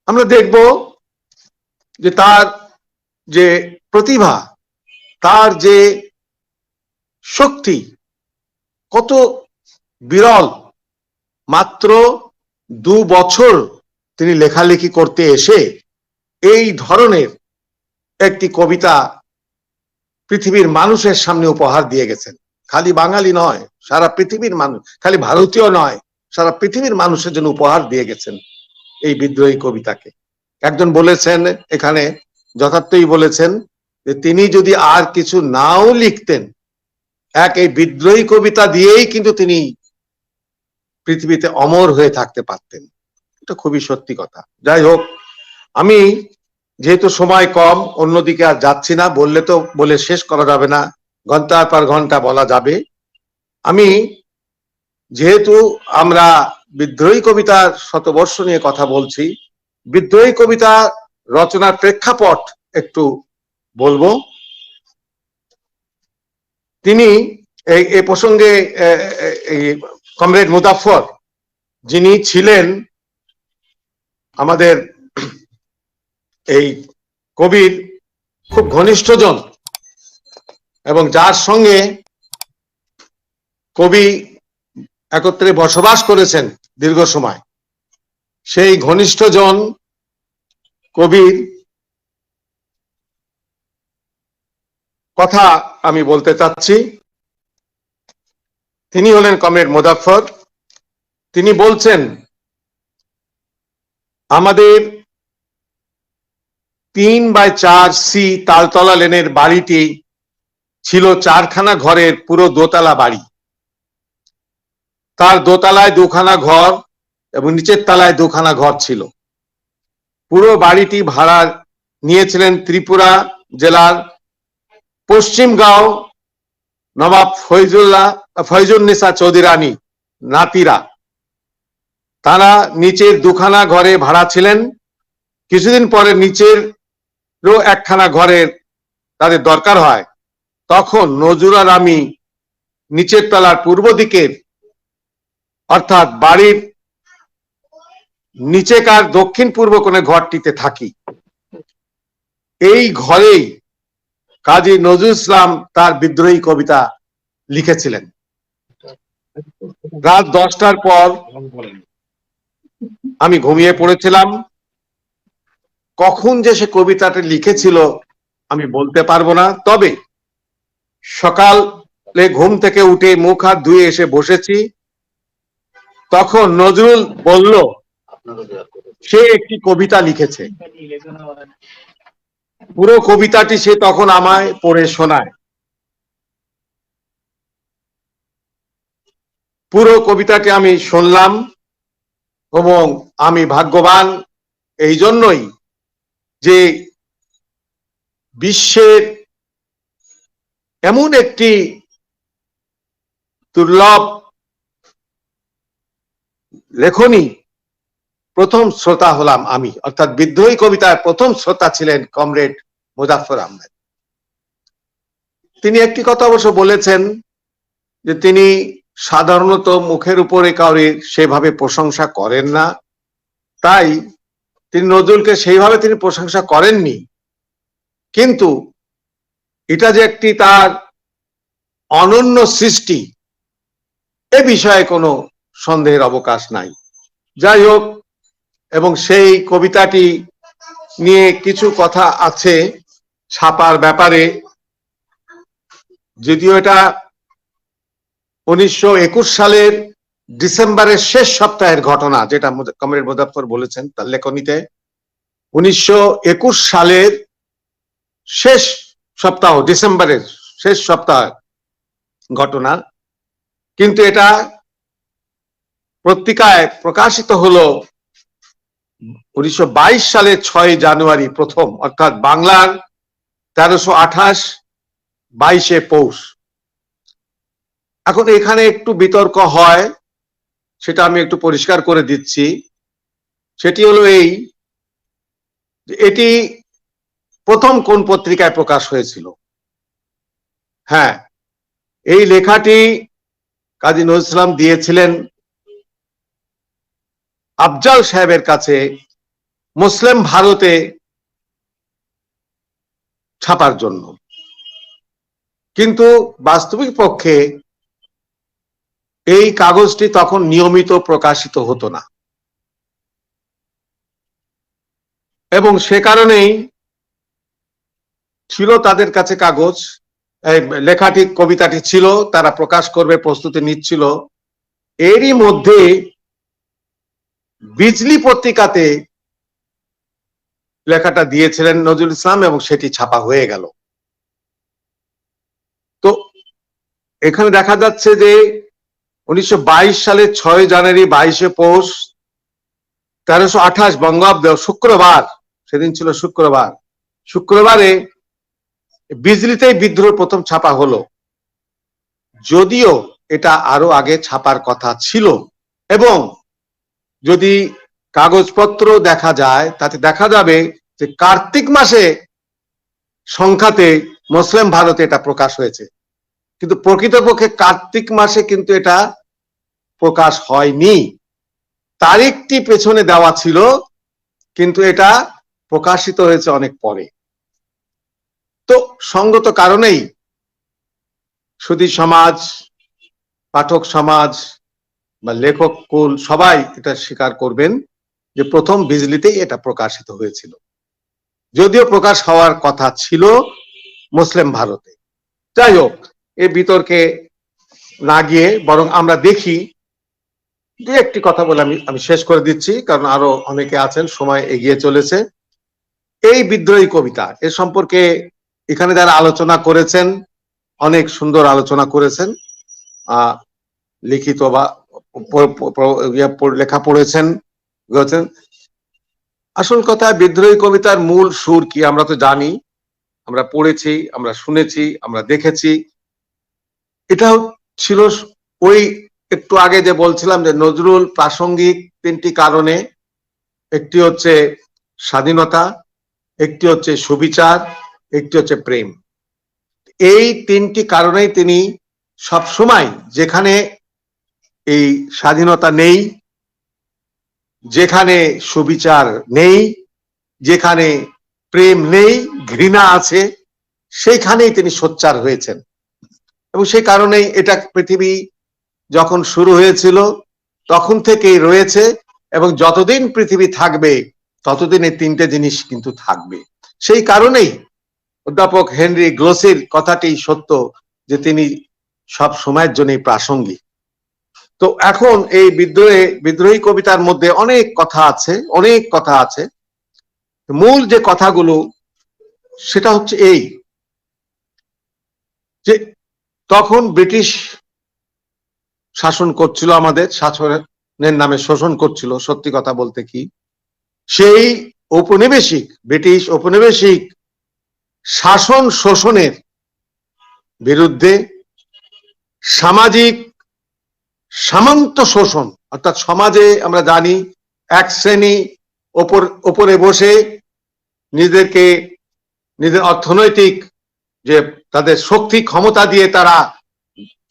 আমরা দেখব যে তার যে প্রতিভা, তার যে শক্তি কত বিরল। মাত্র 2 বছর তিনি লেখালেখি করতে এসে এই ধরনের একটি কবিতা পৃথিবীর মানুষের সামনে উপহার দিয়ে গেছেন। খালি বাঙালি নয়, সারা পৃথিবীর মানুষ, খালি ভারতীয় নয়, সারা পৃথিবীর মানুষের জন্য উপহার দিয়ে গেছেন এই বিদ্রোহী কবিতাকে। একজন বলেছেন, এখানে যথার্থই বলেছেন, যে তিনি যদি আর কিছু নাও লিখতেন, এই বিদ্রোহী কবিতা দিয়েই কিন্তু তিনি পৃথিবীতে অমর হয়ে থাকতে পারতেন। এটা খুবই সত্যি কথা। যাই হোক, আমি যেহেতু সময় কম, অন্যদিকে আর যাচ্ছি না, বললে তো বলে শেষ করা যাবে না, ঘন্টার পর ঘন্টা বলা যাবে। আমি যেহেতু আমরা বিদ্রোহী কবিতার শতবর্ষ নিয়ে কথা বলছি, বিদ্রোহী কবিতা রচনার প্রেক্ষাপট একটু বলবো। তিনি এই প্রসঙ্গে কমরেড মুজাফফর, যিনি ছিলেন আমাদের এই কবির খুব ঘনিষ্ঠজন এবং যার সঙ্গে কবি একত্রে বসবাস করেছেন দীর্ঘ সময়, সেই ঘনিষ্ঠজন কবির কথা আমি বলতে চাচ্ছি। তিনি হলেন কমরেড মুজাফফর। তিনি বলছেন, আমাদের 3/4 সি তালতলা লেনের বাড়িটি ছিল 4খানা ঘরের পুরো দোতলা বাড়ি। তার দোতলায় 2খানা ঘর এবং নিচের তলায় 2খানা ঘর ছিল। পুরো বাড়িটি ভাড়া নিয়েছিলেন ত্রিপুরা জেলার পশ্চিমগাঁও নবাব ফয়জুন্নেসা চৌধুরী রানী নাতিরা। তারা নিচের 2খানা ঘরে ভাড়া ছিলেন। কিছুদিন পরে নিচেরও 1খানা ঘরের তাদের দরকার হয়। তখন নজরুল আর আমি নিচের তলার পূর্ব দিকের, অর্থাৎ বাড়ির নিচেকার দক্ষিণ পূর্ব কোণে ঘরটিতে থাকি। এই ঘরেই কাজী নজরুল ইসলাম তার বিদ্রোহী কবিতা লিখেছিলেন। রাত 10টার পর আমি ঘুমিয়ে পড়েছিলাম। কখন যে সে কবিতাটি লিখেছিল আমি বলতে পারবো না, তবে সকালে ঘুম থেকে উঠে মুখ হাত ধুয়ে এসে বসেছি, তখন নজরুল বলল সে একটি কবিতা লিখেছে। পুরো কবিতাটি সে তখন আমায় পড়ে শোনায়। পুরো কবিতাটি আমি শুনলাম এবং আমি ভাগ্যবান এই জন্যই যে বিশ্বের এমন একটি দুর্লভ লেখনী প্রথম শ্রোতা হলাম আমি, অর্থাৎ বিদ্রোহী কবিতার প্রথম শ্রোতা ছিলেন কমরেড মুজাফফর আহমেদ। তিনি একটি কথা অবশ্য বলেছেন যে তিনি সাধারণত মুখের উপরে কাউরে সেভাবে প্রশংসা করেন না, তাই তিনি নজরুলকে সেইভাবে তিনি প্রশংসা করেননি, কিন্তু এটা যে একটি তার অনন্য সৃষ্টি এ বিষয়ে কোনো সন্দেহের অবকাশ নাই। যাই হোক, এবং সেই কবিতাটি নিয়ে কিছু কথা আছে ছাপার ব্যাপারে, যদিও এটা 1921 সালের ডিসেম্বরের শেষ সপ্তাহের ঘটনা, যেটা কমরেড মুজাফফর বলেছেন তার লেখনীতে। 1921 সালের শেষ সপ্তাহ, ডিসেম্বরের শেষ সপ্তাহ ঘটনা, কিন্তু এটা পত্রিকায় প্রকাশিত হলো 1922 সালের 6 জানুয়ারি প্রথম, অর্থাৎ বাংলার 1328 22 পৌষ। এখন এখানে একটু বিতর্ক হয়, সেটা আমি একটু পরিষ্কার করে দিচ্ছি। সেটি হলো এই, এটি প্রথম কোন পত্রিকায় প্রকাশ হয়েছিল। হ্যাঁ, এই লেখাটি কাজী নজরুল ইসলাম দিয়েছিলেন আফজাল সাহেবের কাছে মুসলিম ভারতে ছাপার জন্য, কিন্তু বাস্তবিক পক্ষে এই কাগজটি তখন নিয়মিত প্রকাশিত হতো না, এবং সে কারণেই ছিল তাদের কাছে কাগজ, লেখাটি কবিতাটি ছিল, তারা প্রকাশ করবে প্রস্তুতি নিচ্ছিল। এরই মধ্যে বিজলি পত্রিকাতে লেখাটা দিয়েছিলেন নজরুল ইসলাম এবং সেটি ছাপা হয়ে গেল। তো এখানে দেখা যাচ্ছে যে 1922 সালের 6 জানুয়ারি 22 পৌষ 1328 বঙ্গাব্দ শুক্রবার, সেদিন ছিল শুক্রবার, শুক্রবারে বিজলিতেই বিদ্রোহ প্রথম ছাপা হলো। যদিও এটা আরো আগে ছাপার কথা ছিল, এবং যদি কাগজপত্র দেখা যায় তাতে দেখা যাবে যে কার্তিক মাসে সংখ্যাতে মুসলিম ভারতে এটা প্রকাশ হয়েছে, কিন্তু প্রকৃতপক্ষে কার্তিক মাসে কিন্তু এটা প্রকাশ হয়নি। তারিখটি পেছনে দেওয়া ছিল, কিন্তু এটা প্রকাশিত হয়েছে অনেক পরে। তো সঙ্গত কারণেই সুধী সমাজ, পাঠক সমাজ বা লেখক কুল সবাই এটা স্বীকার করবেন যে প্রথম বিজলিতেই এটা প্রকাশিত হয়েছিল, যদিও প্রকাশ হওয়ার কথা ছিল মুসলিম ভারতে। যাই হোক, এই বিতর্কে না গিয়ে বরং আমরা দেখি, দু একটি কথা বলে আমি শেষ করে দিচ্ছি, কারণ আরো অনেকে আছেন, সময় এগিয়ে চলেছে। এই বিদ্রোহী কবিতা এ সম্পর্কে এখানে যারা আলোচনা করেছেন অনেক সুন্দর আলোচনা করেছেন, লিখিত বা লেখা পড়েছেন। আসল কথা, বিদ্রোহী কবিতার মূল সুর কি আমরা তো জানি, আমরা পড়েছি, আমরা শুনেছি, আমরা দেখেছি। এটাও ছিল ওই একটু আগে যে বলছিলাম যে নজরুল প্রাসঙ্গিক 3টি কারণে, একটি হচ্ছে স্বাধীনতা, একটি হচ্ছে সুবিচার, একটি হচ্ছে প্রেম। এই 3টি কারণেই তিনি সবসময় যেখানে এই স্বাধীনতা নেই, যেখানে সুবিচার নেই, যেখানে প্রেম নেই, ঘৃণা আছে, সেইখানেই তিনি সোচ্চার হয়েছেন। এবং সেই কারণেই এটা পৃথিবী যখন শুরু হয়েছিল তখন থেকেই রয়েছে, এবং যতদিন পৃথিবী থাকবে ততদিন এই তিনটে জিনিস কিন্তু থাকবে। সেই কারণেই অধ্যাপক হেনরি গ্লোসির কথাটি সত্য যে তিনি সব সময়ের জন্যই প্রাসঙ্গিক। তো এখন এই বিদ্রোহী কবিতার মধ্যে অনেক কথা আছে। মূল যে কথাগুলো সেটা হচ্ছে এই যে তখন ব্রিটিশ শাসন করছিল, আমাদের শাসনের নামে শোষণ করছিল। সত্যি কথা বলতে কি, সেই ঔপনিবেশিক ব্রিটিশ ঔপনিবেশিক শাসন শোষণের বিরুদ্ধে সামাজিক সামন্ত শোষণ, অর্থাৎ সমাজে আমরা জানি এক শ্রেণী ওপরে বসে নিজেদের অর্থনৈতিক যে তাদের শক্তি ক্ষমতা দিয়ে তারা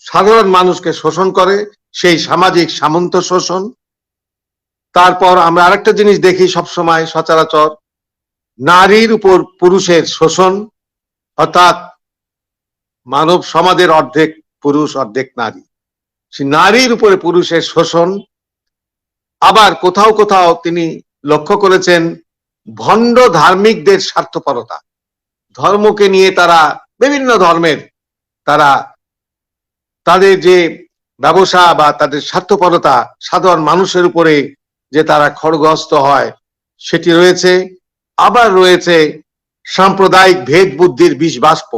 সাধারণ মানুষকে শোষণ করে, সেই সামাজিক সামন্ত শোষণ। তারপর আমরা আরেকটা জিনিস দেখি সবসময় সচরাচর, নারীর উপর পুরুষের শোষণ, অর্থাৎ মানব সমাজের অর্ধেক পুরুষ অর্ধেক নারী, সেই নারীর উপরে পুরুষের শোষণ। আবার কোথাও কোথাও তিনি লক্ষ্য করেছেন ভণ্ড ধার্মিকদের স্বার্থপরতা, ধর্মকে নিয়ে তারা বিভিন্ন ধর্মের তাদের যে ব্যবসা বা তাদের স্বার্থপরতা, সাধারণ মানুষের উপরে যে তারা খড়গহস্ত হয় সেটি রয়েছে। আবার রয়েছে সাম্প্রদায়িক ভেদ বুদ্ধির বিষ বাষ্প।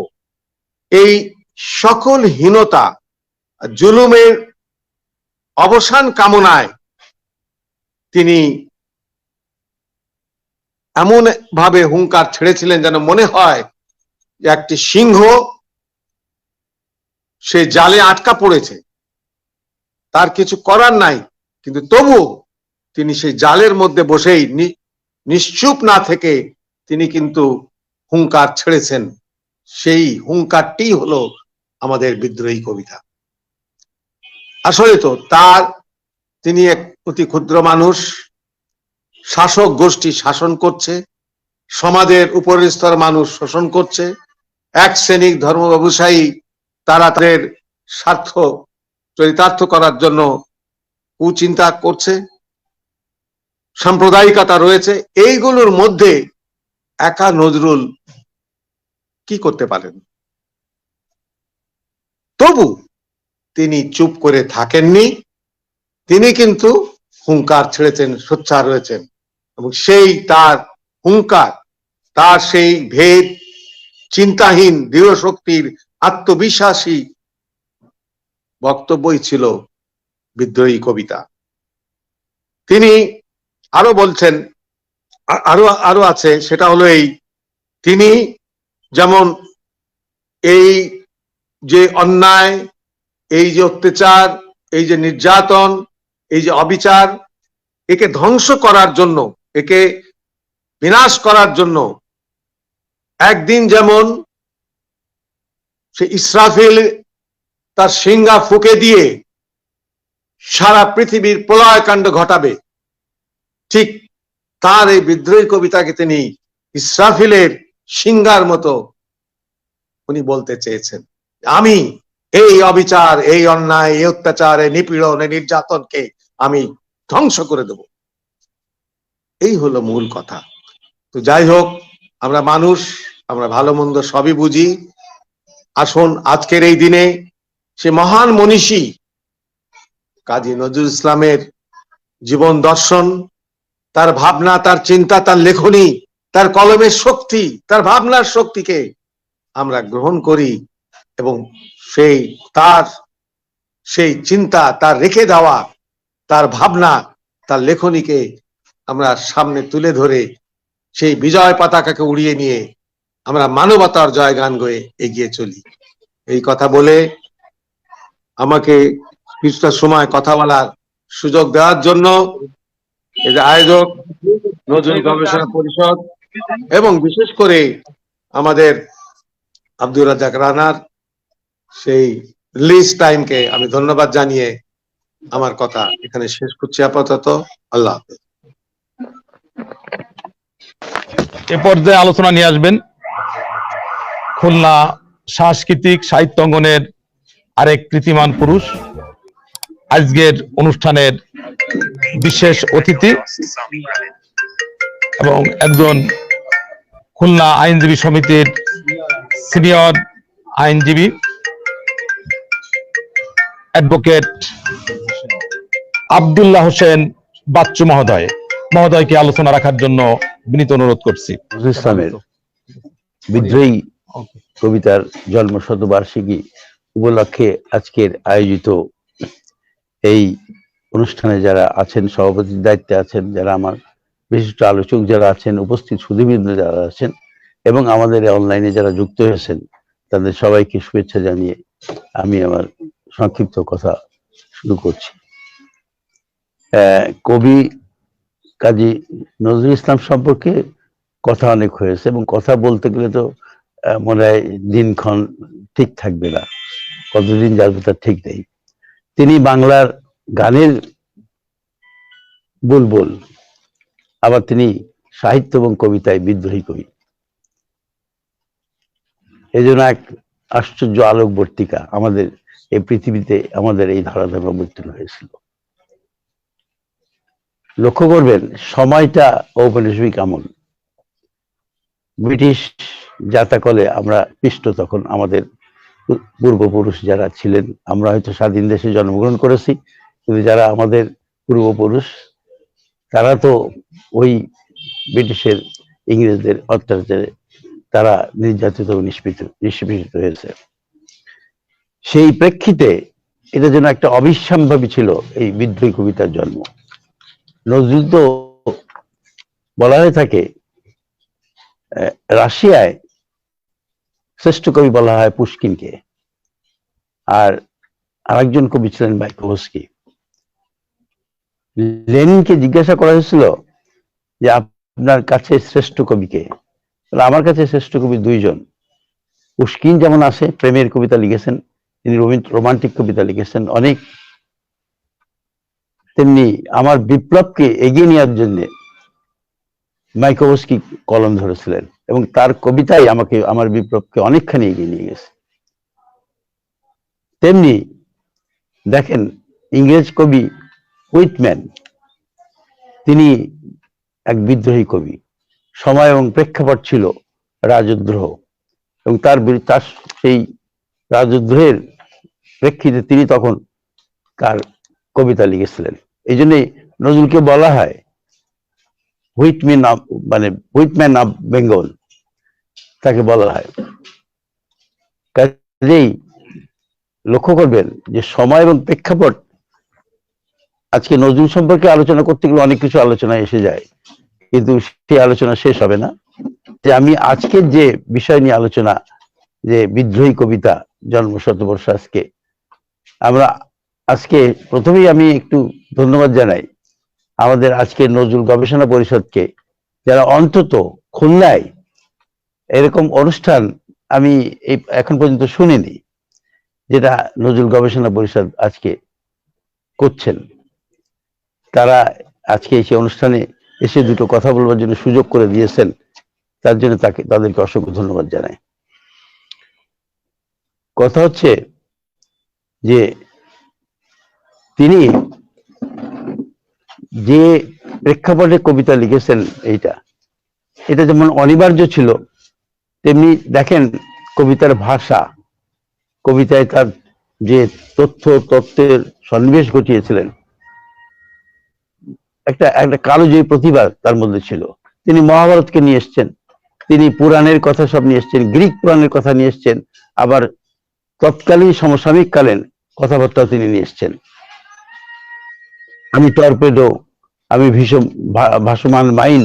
এই সকল হীনতা জুলুমের অবসান কামনায় তিনি এমন ভাবে হুঙ্কার ছেড়েছিলেন যেন মনে হয় যে একটি সিংহ সে জালে আটকা পড়েছে, তার কিছু করার নাই, কিন্তু তবু তিনি সেই জালের মধ্যে বসেই নিশ্চুপ না থেকে তিনি কিন্তু হুঙ্কার ছেড়েছেন। সেই হুঙ্কারটি হলো আমাদের বিদ্রোহী কবিতা। আসলে তো তিনি এক অতি ক্ষুদ্র মানুষ, শাসক গোষ্ঠী শাসন করছে, সমাজের উপরের স্তর মানুষ শোষণ করছে, এক শ্রেণীর ধর্ম ব্যবসায়ী তারা তাদের স্বার্থ চরিতার্থ করার জন্য কুচিন্তা করছে, সাম্প্রদায়িকতা রয়েছে। এইগুলোর মধ্যে একা নজরুল কি করতে পারেন? তবু তিনি চুপ করে থাকেননি, তিনি কিন্তু হুঙ্কার ছেড়েছেন, সোচ্চার রয়েছেন, এবং সেই তার হুঙ্কার, তার সেই ভেদ চিন্তাহীন দৃঢ় শক্তির আত্মবিশ্বাসী বক্তব্যই ছিল বিদ্রোহী কবিতা। তিনি আরো বলছেন, আরো আছে, সেটা হলো এই, তিনি যেমন এই যে অন্যায়, এই যে অত্যাচার, এই যে নির্যাতন, এই যে অবিচার, একে ধ্বংস করার জন্য, একে বিনাশ করার জন্য একদিন যেমন সে ইসরাফিল তার সিংহা ফুঁকে দিয়ে সারা পৃথিবীর প্রলয়কাণ্ড ঘটাবে, ঠিক তার এই বিদ্রোহী কবিতাকে তিনি ইসরাফিলের সিংহার মতো উনি বলতে চেয়েছেন, আমি এই অবিচার, এই অন্যায়, এই অত্যাচার, এই নিপীড়ন, এই নির্যাতনকে আমি ধ্বংস করে দেব। এই হলো মূল কথা। তো যাই হোক, আমরা মানুষ, আমরা ভালো মন্দ সবই বুঝি। আসুন আজকের এই দিনে সে মহান মনীষী কাজী নজরুল ইসলামের জীবন দর্শন, তার ভাবনা, তার চিন্তা, তার লেখনী, তার কলমের শক্তি, তার ভাবনার শক্তিকে আমরা গ্রহণ করি, এবং সেই চিন্তা, তার রেখে দেওয়া তার ভাবনা, তার লেখনীকে আমরা সামনে তুলে ধরে সেই বিজয় পতাকাকে উড়িয়ে নিয়ে আমরা মানবতার জয়গান গেয়ে এগিয়ে চলি। এই কথা বলে আমাকে কিছুটা সময় কথা বলার সুযোগ দেওয়ার জন্য এই যে আয়োজক নজরুল গবেষণা পরিষদ এবং বিশেষ করে আমাদের আব্দুর রাজ্জাক রানার সেই রিলিজ টাইমকে আমি ধন্যবাদ জানিয়ে আমার কথা এখানে শেষ করছি আপাতত। আল্লাহ হাফেজ। এ পর্যায়ে আলোচনা নিয়ে আসবেন খুলনা সাংস্কৃতিক সাহিত্য অঙ্গনের আরেক কৃতিমান পুরুষ আজকের অনুষ্ঠানের বিশেষ অতিথি এবং একজন খুলনা আইনজীবী সমিতির সিনিয়র আইনজীবী অ্যাডভোকেট আব্দুল্লাহ হোসেন বাচ্চু মহোদয়কে আলোচনা রাখার জন্য বিনীত অনুরোধ করছি। নজরুল ইসলামের বিদ্রোহী কবিতার জন্ম শতবার্ষিকী উপলক্ষে আজকের আয়োজিত এই অনুষ্ঠানে যারা আছেন, সভাপতির দায়িত্বে আছেন, যারা আমার বিশিষ্ট আলোচক যারা আছেন, উপস্থিত সুধীবৃন্দ যারা আছেন এবং আমাদের অনলাইনে যারা যুক্ত হয়েছেন, তাদের সবাইকে শুভেচ্ছা জানিয়ে আমি আমার সংক্ষিপ্ত কথা শুরু করছি। কবি কাজী নজরুল ইসলাম সম্পর্কে কথা অনেক হয়েছে এবং কথা বলতে গেলে তো মনে হয় দিনক্ষণ ঠিক থাকবে না, কতদিন যাবে তার ঠিক নেই। তিনি বাংলার গানের বুলবুল, আবার তিনি সাহিত্য এবং কবিতায় বিদ্রোহী কবি। এই জন্য এক আশ্চর্য আলোকবর্তিকা আমাদের এই পৃথিবীতে আমাদের এই ধারাধার প্রবর্তন হয়েছিল। লক্ষ্য করবেন সময়টা ঔপনিবেশিক আমল, ব্রিটিশ জাতাকলে আমরা পিষ্ট, তখন আমাদের পূর্বপুরুষ যারা ছিলেন, আমরা হয়তো স্বাধীন দেশে জন্মগ্রহণ করেছি, কিন্তু যারা আমাদের পূর্বপুরুষ তারা তো ওই ব্রিটিশের ইংরেজদের অত্যাচারে তারা নির্যাতিত ও নিষ্পীড়িত হয়েছে। সেই প্রেক্ষিতে এটা যেন একটা অবিশ্বামভাবী ছিল এই বিদ্রোহী কবিতার জন্ম। নজরুল তো বলা হয়ে থাকে রাশিয়ায় শ্রেষ্ঠ কবি বলা হয় পুশকিনকে, আর আরেকজন কবি ছিলেন মাইকোভস্কি। লেনিনকে জিজ্ঞাসা করা হয়েছিল যে আপনার কাছে শ্রেষ্ঠ কবিকে, আমার কাছে শ্রেষ্ঠ কবি দুইজন। পুশকিন যেমন আছে, প্রেমের কবিতা লিখেছেন, তিনি রোমান্টিক কবিতা লিখেছেন অনেক, তেমনি আমার বিপ্লবকে এগিয়ে নেওয়ার জন্য মাইকোভস্কি কলম ধরেছিলেন এবং তার কবিতাই আমাকে আমার বিপ্লবকে অনেকখানি এগিয়ে নিয়ে গেছে। তেমনি দেখেন ইংরেজ কবি হুইটম্যান, তিনি এক বিদ্রোহী কবি। সময় এবং প্রেক্ষাপট ছিল রাজদ্রোহ এবং তার সেই রাজদ্রোহের প্রেক্ষিতে তিনি তখন তার কবিতা লিখেছিলেন। এই জন্যই নজরুলকে বলা হয় হুইটম্যান অফ বেঙ্গল, তাকে বলা হয়। কাজেই লক্ষ্য করবেন যে সময় এবং প্রেক্ষাপট, আজকে নজরুল সম্পর্কে আলোচনা করতে গেলে অনেক কিছু আলোচনা এসে যায়, কিন্তু সেই আলোচনা শেষ হবে না। যে আমি আজকের যে বিষয় নিয়ে আলোচনা, যে বিদ্রোহী কবিতা জন্ম শতবর্ষ, আজকে প্রথমেই আমি একটু ধন্যবাদ জানাই আমাদের আজকে নজরুল গবেষণা পরিষদকে, যারা অন্তত খুলনায় এরকম অনুষ্ঠান আমি এখন পর্যন্ত শুনিনি, যেটা নজরুল গবেষণা পরিষদ আজকে করছেন। তারা আজকে সেই অনুষ্ঠানে এসে দুটো কথা বলবার জন্য সুযোগ করে দিয়েছেন, তার জন্য তাদেরকে অসংখ্য ধন্যবাদ জানাই। কথা হচ্ছে যে তিনি যে প্রেক্ষাপটে কবিতা লিখেছেন, এটা যেমন অনিবার্য ছিল, তেমনি দেখেন কবিতার ভাষা, কবিতায় তার যে তত্ত্বের সন্নিবেশ ঘটিয়েছিলেন, একটা কালোজয়ী প্রতিভা তার মধ্যে ছিল। তিনি মহাভারতকে নিয়ে এসছেন, তিনি পুরাণের কথা সব নিয়ে এসছেন, গ্রিক পুরাণের কথা নিয়ে এসছেন, আবার তৎকালীন সমসাময়িক কালীন কথাবার্তাও তিনি নিয়ে এসছেন। আমি টর্পেডো, আমি ভীষণ ভাসমান মাইন,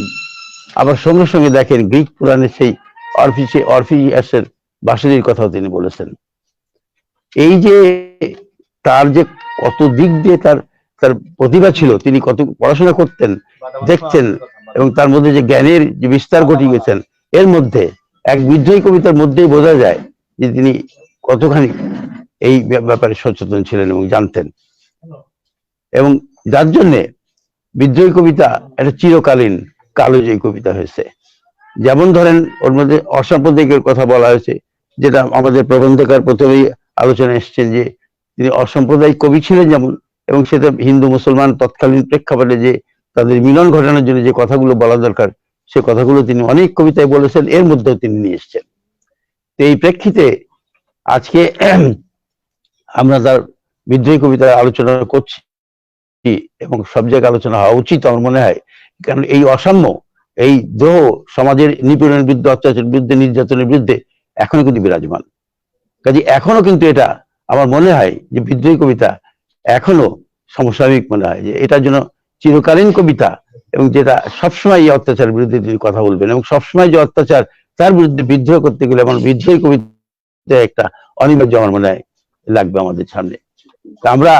আবার সঙ্গে সঙ্গে দেখেন গ্রিক পুরাণের সেই অরফিয়াসের বাঁশির কথাও তিনি বলেছেন। এই যে তার যে কত দিক দিয়ে তার প্রতিভা ছিল, তিনি কত পড়াশোনা করতেন, দেখতেন, এবং তার মধ্যে যে জ্ঞানের যে বিস্তার ঘটিয়েছেন, এর মধ্যে এক বিদ্রোহী কবিতার মধ্যেই বোঝা যায় যে তিনি কতখানি এই ব্যাপারে সচেতন ছিলেন এবং জানতেন। এবং যার জন্যে বিদ্রোহী কবিতা একটা চিরকালীন কালোজয়ী কবিতা হয়েছে। যেমন ধরেন ওর মধ্যে অসাম্প্রদায়িকের কথা বলা হয়েছে, যেটা আমাদের প্রবন্ধকার প্রথমেই আলোচনা এসছেন, যে তিনি অসাম্প্রদায়িক কবি ছিলেন, যেমন এবং সেটা হিন্দু মুসলমান তৎকালীন প্রেক্ষাপটে যে তাদের মিলন ঘটানোর জন্য যে কথাগুলো বলা দরকার সে কথাগুলো তিনি অনেক কবিতায় বলেছেন, এর মধ্যেও তিনি নিয়ে এসেছেন। তো এই প্রেক্ষিতে আজকে আমরা তার বিদ্রোহী কবিতার আলোচনা করছি এবং সব জায়গায় আলোচনা হওয়া উচিত আমার মনে হয়, কারণ এই অসাম্য, এই দ্রোহ, সমাজের নিপীড়নের বিরুদ্ধে, অত্যাচারের বিরুদ্ধে, নির্যাতনের বিরুদ্ধে এখনো কিন্তু বিরাজমান। কাজে এখনো কিন্তু এটা আমার মনে হয় যে বিদ্রোহী কবিতা এখনো সমসাময়িক মনে হয়, যে এটার জন্য চিরকালীন কবিতা, এবং যেটা সবসময় এই অত্যাচারের বিরুদ্ধে তিনি কথা বলবেন এবং সবসময় যে অত্যাচার তার বিরুদ্ধে বিদ্রোহ করতে গেলে আমার বিদ্রোহী কবিতা একটা অনিবার্য আমার মনে হয় লাগবে আমাদের সামনে। আমরা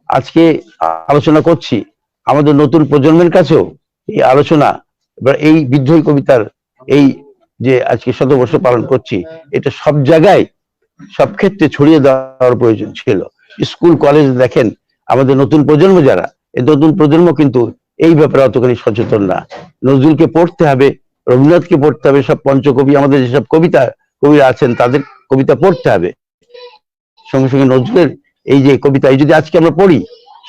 আজকে আলোচনা করছি, আমাদের নতুন প্রজন্মের কাছেও এই আলোচনা, এই বিদ্রোহী কবিতার এই যে আজকে শতবর্ষ পালন করছি, এটা সব জায়গায় সব ক্ষেত্রে ছড়িয়ে দেওয়ার প্রয়োজন ছিল। স্কুল কলেজ দেখেন, আমাদের নতুন প্রজন্ম যারা, এই নতুন প্রজন্ম কিন্তু এই ব্যাপারে অতখানি সচেতন না। নজরুলকে পড়তে হবে, রবীন্দ্রনাথকে পড়তে হবে, সব পঞ্চকবি আমাদের যেসব কবিরা আছেন তাদের কবিতা পড়তে হবে। সঙ্গে সঙ্গে নজরুলের এই যে কবিতা, এই যদি আজকে আমরা পড়ি,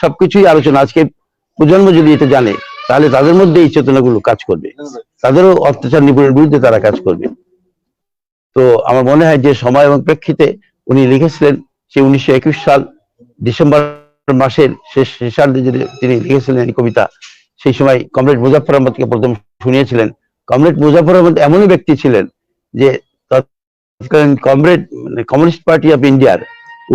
সবকিছুই আলোচনা, আজকে প্রজন্ম যদি এটা জানে তাহলে তাদের মধ্যে এই চেতনাগুলো কাজ করবে, তাদেরও অত্যাচার নিপীড়নের বিরুদ্ধে তারা কাজ করবে। তো আমার মনে হয় যে সময় এবং প্রেক্ষিতে উনি লিখেছিলেন, সে 1921 সাল ডিসেম্বর মাসের শেষার্ধে তিনি লিখেছিলেন এই কবিতা। সেই সময় কমরেড মুজাফফর আহমদকে প্রথম শুনিয়েছিলেন। কমরেড মুজাফফর আহমদ এমনই ব্যক্তি ছিলেন যে তৎকালীন কমিউনিস্ট পার্টি অফ ইন্ডিয়ার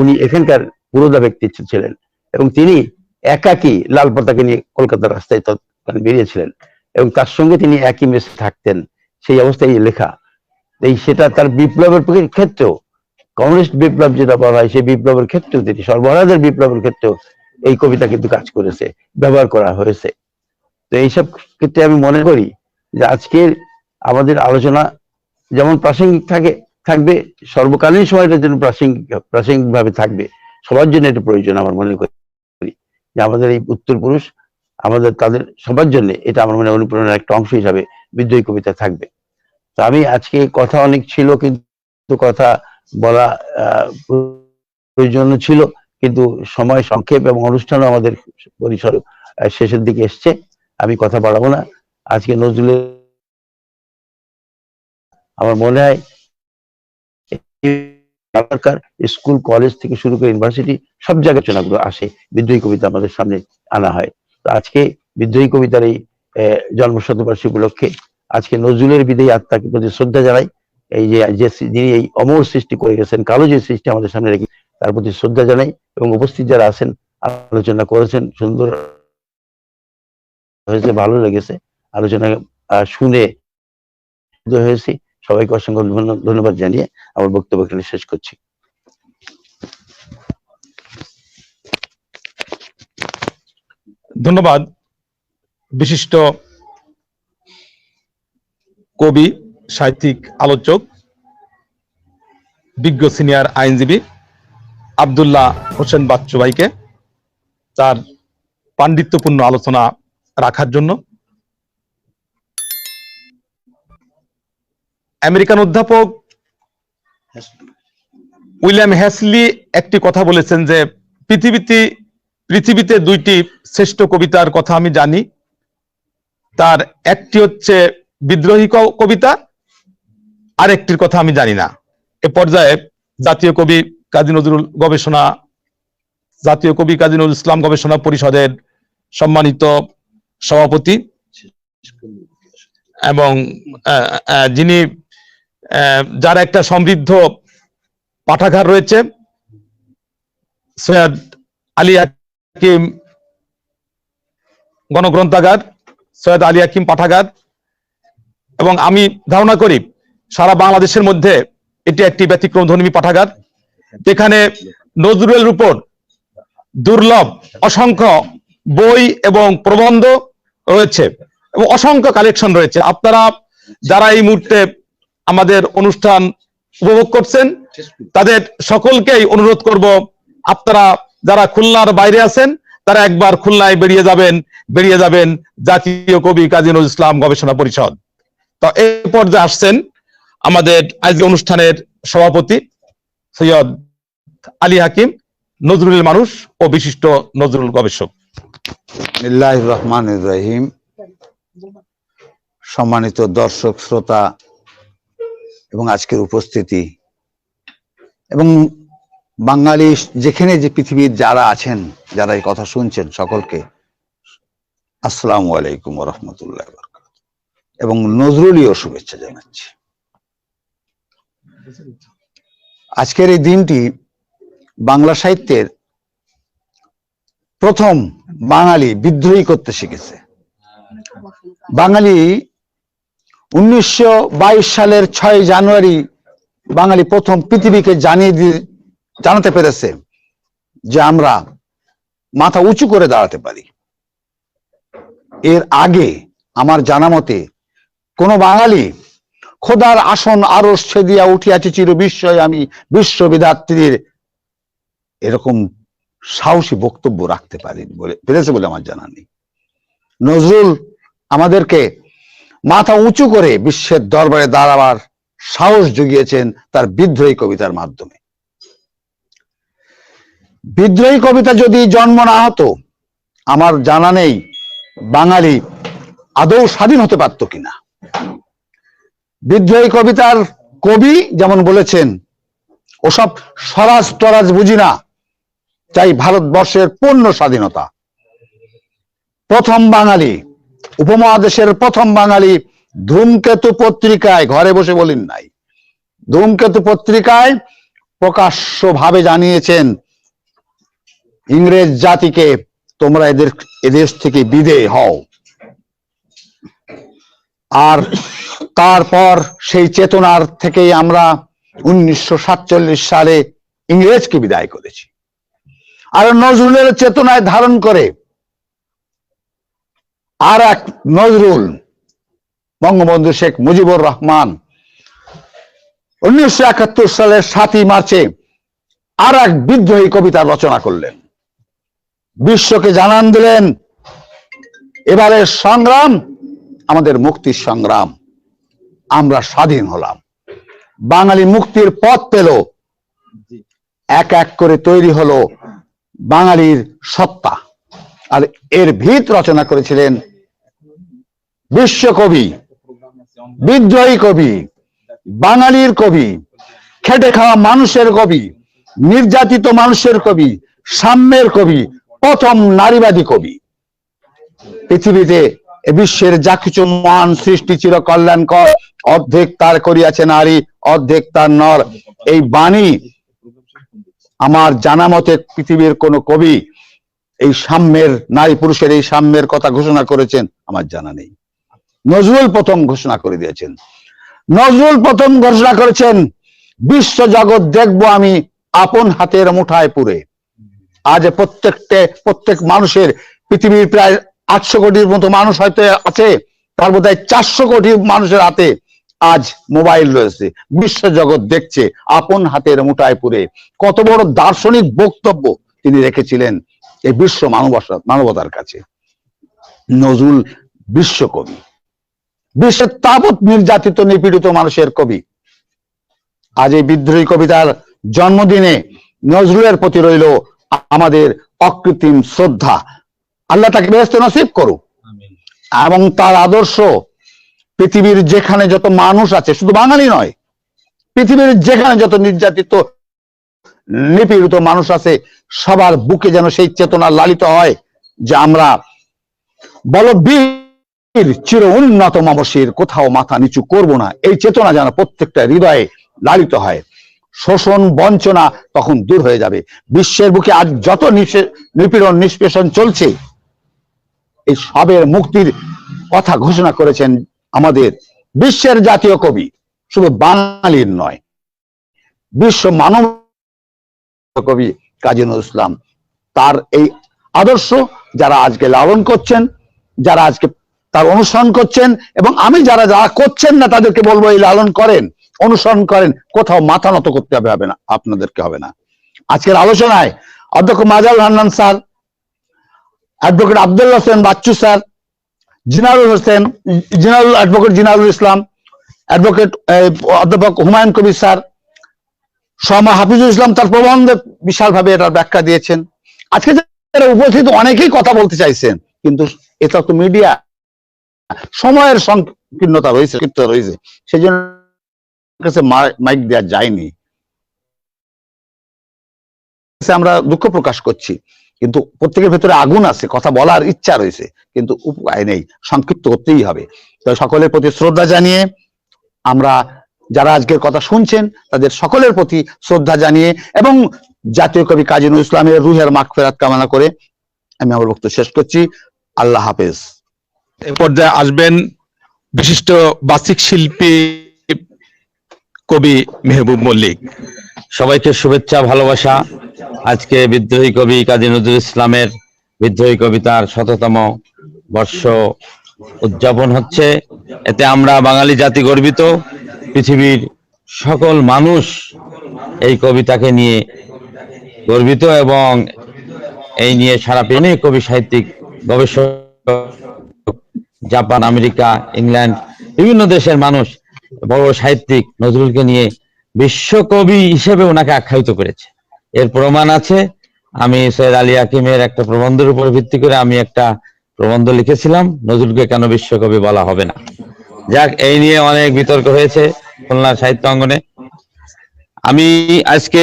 উনি এখানকার পুরোধা ব্যক্তি ছিলেন, এবং তিনি একাকী লাল পতাকা নিয়ে কলকাতার রাস্তায় তৎকালীন বেরিয়েছিলেন, এবং তার সঙ্গে তিনি একই মেসে থাকতেন। সেই অবস্থায় লেখা এই, সেটা তার বিপ্লবের ক্ষেত্রেও, কমিউনিস্ট বিপ্লব যেটা বলা হয় সেই বিপ্লবের ক্ষেত্রেও, তিনি সর্বহারাদের বিপ্লবের ক্ষেত্রেও এই কবিতা কিন্তু কাজ করেছে, ব্যবহার করা হয়েছে। তো এইসব ক্ষেত্রে আমি মনে করি যে আজকের আমাদের আলোচনা যেমন প্রাসঙ্গিক থাকবে, সর্বকালীন সময়টা যেন প্রাসঙ্গিক ভাবে থাকবে, সবার জন্য এটা প্রয়োজন। আমার মনে করি যে আমাদের এই উত্তরপুরুষ, আমাদের তাদের সবার জন্য এটা আমার মনে অনুপ্রেরণার একটা অংশ হিসাবে বিদ্রোহী কবিতা থাকবে। তো আমি আজকে কথা অনেক ছিল, কিন্তু কথা বলা প্রয়োজন ছিল, কিন্তু সময় সংক্ষেপ এবং অনুষ্ঠানও আমাদের পরিসর শেষের দিকে এসছে। আমি কথা বাড়াবো না। আজকে নজরুলের আমার মনে হয় স্কুল কলেজ থেকে শুরু করে ইউনিভার্সিটি সব জায়গায় আলোচনাগুলো আসে, বিদ্রোহী কবিতা আমাদের সামনে আনা হয়। তো আজকে বিদ্রোহী কবিতার এই জন্মশতবার্ষিকী উপলক্ষে আজকে নজরুলের বিদায়ী আত্মাকে প্রতি শ্রদ্ধা জানাই। এই যে যিনি এই অমর সৃষ্টি করে গেছেন, কালো যে সৃষ্টি আমাদের সামনে রেখে, তার প্রতি শ্রদ্ধা জানাই। এবং উপস্থিত যারা আছেন, আলোচনা করেছেন, সুন্দর হয়েছে, ভালো লেগেছে আলোচনা শুনে হয়েছি। সবাইকে অসংখ্য ধন্যবাদ জানিয়ে আমার বক্তব্য এখানে শেষ করছি। ধন্যবাদ বিশিষ্ট কবি, সাহিত্যিক, আলোচক, বিজ্ঞ সিনিয়র আইনজীবী আব্দুল্লাহ হোসেন বাচ্চু ভাইকে তার পাণ্ডিত্যপূর্ণ আলোচনা রাখার জন্য। আমেরিকান অধ্যাপক উইলিয়াম হ্যাসলি একটি কথা বলেছেন যে পৃথিবীতে দুইটি শ্রেষ্ঠ কবিতার কথা আমি জানি, তার একটি হচ্ছে বিদ্রোহী কবিতা, আরেকটির কথা আমি জানি না। এ পর্যায়ে জাতীয় কবি কাজী নজরুল ইসলাম গবেষণা পরিষদের সম্মানিত সভাপতি এবং যিনি যার একটা সমৃদ্ধ পাঠাগার রয়েছে, সৈয়দ আলী হাকিম গণগ্রন্থাগার, সৈয়দ আলী হাকিম পাঠাগার, এবং আমি ধারণা করি সারা বাংলাদেশের মধ্যে এটি একটি ব্যতিক্রমধর্মী পাঠাগার, যেখানে নজরুলের উপর দুর্লভ অসংখ্য বই এবং প্রবন্ধ রয়েছে এবং অসংখ্য কালেকশন রয়েছে। আপনারা যারা এই মুহূর্তে আমাদের অনুষ্ঠান উপভোগ করছেন, তাদের সকলকেই অনুরোধ করব, আপনারা যারা খুলনার বাইরে আছেন তারা একবার খুলনায় বেরিয়ে যাবেন জাতীয় কবি কাজী নজরুল ইসলাম গবেষণা পরিষদ। তো এই পর্যায়ে আসছেন আমাদের আজকে অনুষ্ঠানের সভাপতি সৈয়দ আলী হাকিম, নজরুলের মানুষ ও বিশিষ্ট নজরুল গবেষক। বিসমিল্লাহির রহমানির রহিম। সম্মানিত দর্শক শ্রোতা এবং আজকের উপস্থিতি এবং বাঙালি যেখানে যে পৃথিবীর যারা আছেন, যারা এই কথা শুনছেন, সকলকে আসসালামু আলাইকুম ওয়া রাহমাতুল্লাহি ওয়া বারাকাতুহু এবং নজরুলীয় শুভেচ্ছা জানাচ্ছি। আজকের এই দিনটি বাংলা সাহিত্যের প্রথম বাঙালি বিদ্রোহী করতে শিখেছে। বাঙালি 1922 সালের 6 জানুয়ারি বাঙালি প্রথম পৃথিবীকে জানাতে পেরেছে যে আমরা মাথা উঁচু করে দাঁড়াতে পারি। এর আগে আমার জানা মতে কোন বাঙালি খোদার আসন আরশ ছেদিয়া উঠিয়াছে চির বিস্ময় আমি বিশ্ববিধাত্রীর এরকম সাহসী বক্তব্য রাখতে পেরেছে বলে আমার জানা নেই। নজরুল আমাদেরকে মাথা উঁচু করে বিশ্বের দরবারে দাঁড়াবার সাহস জুগিয়েছেন তার বিদ্রোহী কবিতার মাধ্যমে। বিদ্রোহী কবিতা যদি জন্ম না হতো, আমার জানা নেই বাঙালি আদৌ স্বাধীন হতে পারত কিনা। বিদ্রোহী কবিতার কবি যেমন বলেছেন, ওসব স্বরাজ টরাজ বুঝি না, চাই ভারতবর্ষের পূর্ণ স্বাধীনতা। প্রথম বাঙালি, উপমহাদেশের প্রথম বাঙালি ধূমকেতু পত্রিকায়, ঘরে বসে বলেন নাই, ধূমকেতু পত্রিকায় প্রকাশ্যভাবে জানিয়েছেন ইংরেজ জাতিকে তোমরা এদেশ থেকে বিদেয় হও। আর তারপর সেই চেতনার থেকেই আমরা 1947 সালে ইংরেজকে বিদায় করেছি। আর নজরুলের চেতনায় ধারণ করে আর এক নজরুল, বঙ্গবন্ধু শেখ মুজিবুর রহমান 1971 সালের 7ই মার্চে আর এক বিদ্রোহী কবিতা রচনা করলেন। বিশ্বকে জানান দিলেন এবারের সংগ্রাম আমাদের মুক্তির সংগ্রাম, আমরা স্বাধীন হলাম, বাঙালি মুক্তির পথ পেল, এক এক করে তৈরি হলো বাঙালির সত্তা। আর এর ভিত রচনা করেছিলেন বিশ্বকবি, বিদ্রোহী কবি, বাঙালির কবি, খেটে খাওয়া মানুষের কবি, নির্যাতিত মানুষের কবি, সাম্যের কবি, প্রথম নারীবাদী কবি। পৃথিবীতে বিশ্বের যা কিছু মহান সৃষ্টি চির কল্যাণকর, অর্ধেক তার করিয়াছে নারী, অর্ধেক তার নর। এই বাণী আমার জানা মতে পৃথিবীর কোন কবি এই সাম্যের, নারী পুরুষের এই সাম্যের কথা ঘোষণা করেছেন আমার জানা নেই। নজরুল প্রথম ঘোষণা করে দিয়েছেন। নজরুল প্রথম ঘোষণা করেছেন বিশ্ব জগৎ দেখবো আমি আপন হাতের মুঠায় পুরে। আজ প্রত্যেক মানুষের, পৃথিবীর প্রায় 800 কোটির মতো মানুষ হয়তো আছে, তার মধ্যে 400 কোটি মানুষের হাতে আজ মোবাইল রয়েছে। বিশ্ব জগৎ দেখছে আপন হাতের মুঠায় পুরে। কত বড় দার্শনিক বক্তব্য তিনি রেখেছিলেন এই বিশ্ব মানবতার কাছে। নজরুল বিশ্বকবি, বিশ্বের তাবৎ নির্যাতিত নিপীড়িত মানুষের কবি। আজ এই বিদ্রোহী কবিতার জন্মদিনে নজরুলের প্রতি রইল আমাদের অকৃত্রিম শ্রদ্ধা। আল্লাহ তাকে বেহেশত নসিব করুক এবং তার আদর্শ পৃথিবীর যেখানে যত মানুষ আছে, শুধু বাঙালি নয়, পৃথিবীর যেখানে যত নির্যাতিত নিপীড়িত মানুষ আছে, সবার বুকে যেন সেই চেতনা লালিত হয় যে আমরা বলবীর চির উন্নত মমশির, কোথাও মাথা নিচু করব না। এই চেতনা যেন প্রত্যেকটা হৃদয়ে লালিত হয়। শোষণ বঞ্চনা তখন দূর হয়ে যাবে। বিশ্বের বুকে আজ যত নিপীড়ন নিষ্পেষণ চলছে, এই সবের মুক্তির কথা ঘোষণা করেছেন আমাদের বিশ্বের জাতীয় কবি, শুধু বাঙালির নয়, বিশ্ব মানব কবি কাজী নজরুল ইসলাম। তার এই আদর্শ যারা আজকে লালন করছেন, যারা আজকে তার অনুসরণ করছেন, এবং আমি যারা করছেন না তাদেরকে বলবো এই লালন করেন, অনুসরণ করেন, কোথাও মাথা নত করতে হবে না, আপনাদেরকে হবে না। আজকের আলোচনায় অধ্যক্ষ Majal Hannan sir, advocate Abdullah Hossain Bachchu sir, advocate Jinarul Islam, advocate অধ্যাপক হুমায়ুন কবির স্যার শামা হাফিজুল ইসলাম তার প্রবন্ধে বিশালভাবে এটার ব্যাখ্যা দিয়েছেন। আজকে যারা উপস্থিত অনেকেই কথা বলতে চাইছেন, কিন্তু এটা তো মিডিয়া, সময়ের সংকীর্ণতা রয়েছে, সেই জন্য মাইক দেওয়া যায়নি। আমরা দুঃখ প্রকাশ করছি, কিন্তু প্রত্যেকের ভেতরে আগুন আছে, কথা বলার ইচ্ছা রয়েছে, কিন্তু উপায় নেই, সংক্ষিপ্ত করতেই হবে। তো সকলের প্রতি শ্রদ্ধা জানিয়ে, আমরা যারা আজকের কথা শুনছেন তাদের সকলের প্রতি শ্রদ্ধা জানিয়ে এবং জাতীয় কবি কাজী নজরুল ইসলামের রুহের মাগফিরাত কামনা করে আমি আমার বক্তব্য শেষ করছি। আল্লাহ হাফেজ। এ পর্যায়ে আসবেন বিশিষ্ট বাচিক শিল্পী কবি মেহবুব মল্লিক। সবাইকে শুভেচ্ছা, ভালোবাসা। আজকে বিদ্রোহী কবি কাজী নজরুল ইসলামের বিদ্রোহী কবিতার 100তম বর্ষ উদযাপন হচ্ছে। এতে আমরা বাঙালি জাতি গর্বিত, পৃথিবীর সকল মানুষ এই কবিতাকে নিয়ে গর্বিত এবং এই নিয়ে সারা প্রেমে কবি সাহিত্যিক গবেষক, জাপান, আমেরিকা, ইংল্যান্ড, বিভিন্ন দেশের মানুষ বড় বড় সাহিত্যিক নজরুলকে নিয়ে বিশ্বকবি হিসেবে ওনাকে আখ্যায়িত করেছে। এর প্রমাণ আছে। আমি সৈয়দ আলী হাকিমের একটা প্রবন্ধের উপর ভিত্তি করে আমি একটা প্রবন্ধ লিখেছিলাম, নজরুলকে কেন বিশ্বকবি বলা হবে না। যাক, এই নিয়ে অনেক বিতর্ক হয়েছে খুলনা সাহিত্য অঙ্গনে। আমি আজকে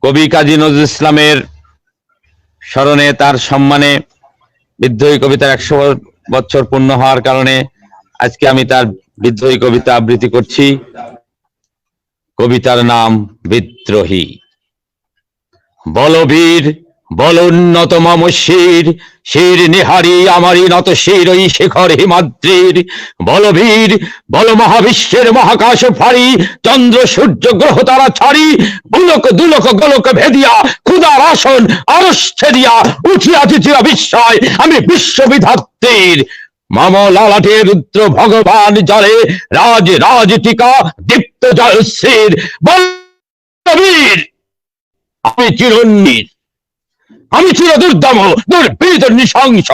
কবি কাজী নজরুল ইসলামের স্মরণে, তার সম্মানে, বিদ্রোহী কবিতার 100 বছর পূর্ণ হওয়ার কারণে আজকে আমি তার বিদ্রোহী কবিতা আবৃত্তি করছি। কবিতার নাম বিদ্রোহী। বলবীর বল উন্নত মম শির, শির নিহারি আমারি নত শির ওই শিখর হিমাদ্রির। বলবীর বল মহাবিশ্বের মহাকাশ ফাড়ি, চন্দ্র সূর্য গ্রহ তারা ছাড়ি, বুলক দুলক গোলক ভেদিয়া ক্ষুদার আসন আরশ ছেদিয়া উঠিয়া দ্বিতীয় বিস্ময় আমি বিশ্ববিধাত্রীর। মম লালাটে রুদ্র ভগবান জলে রাজ রাজ টিকা দীপ্ত জয়শ্রীর। বলবীর আমি চিরন্বীর, আমি চির দুর্দম দুর্বৃত নৃশংস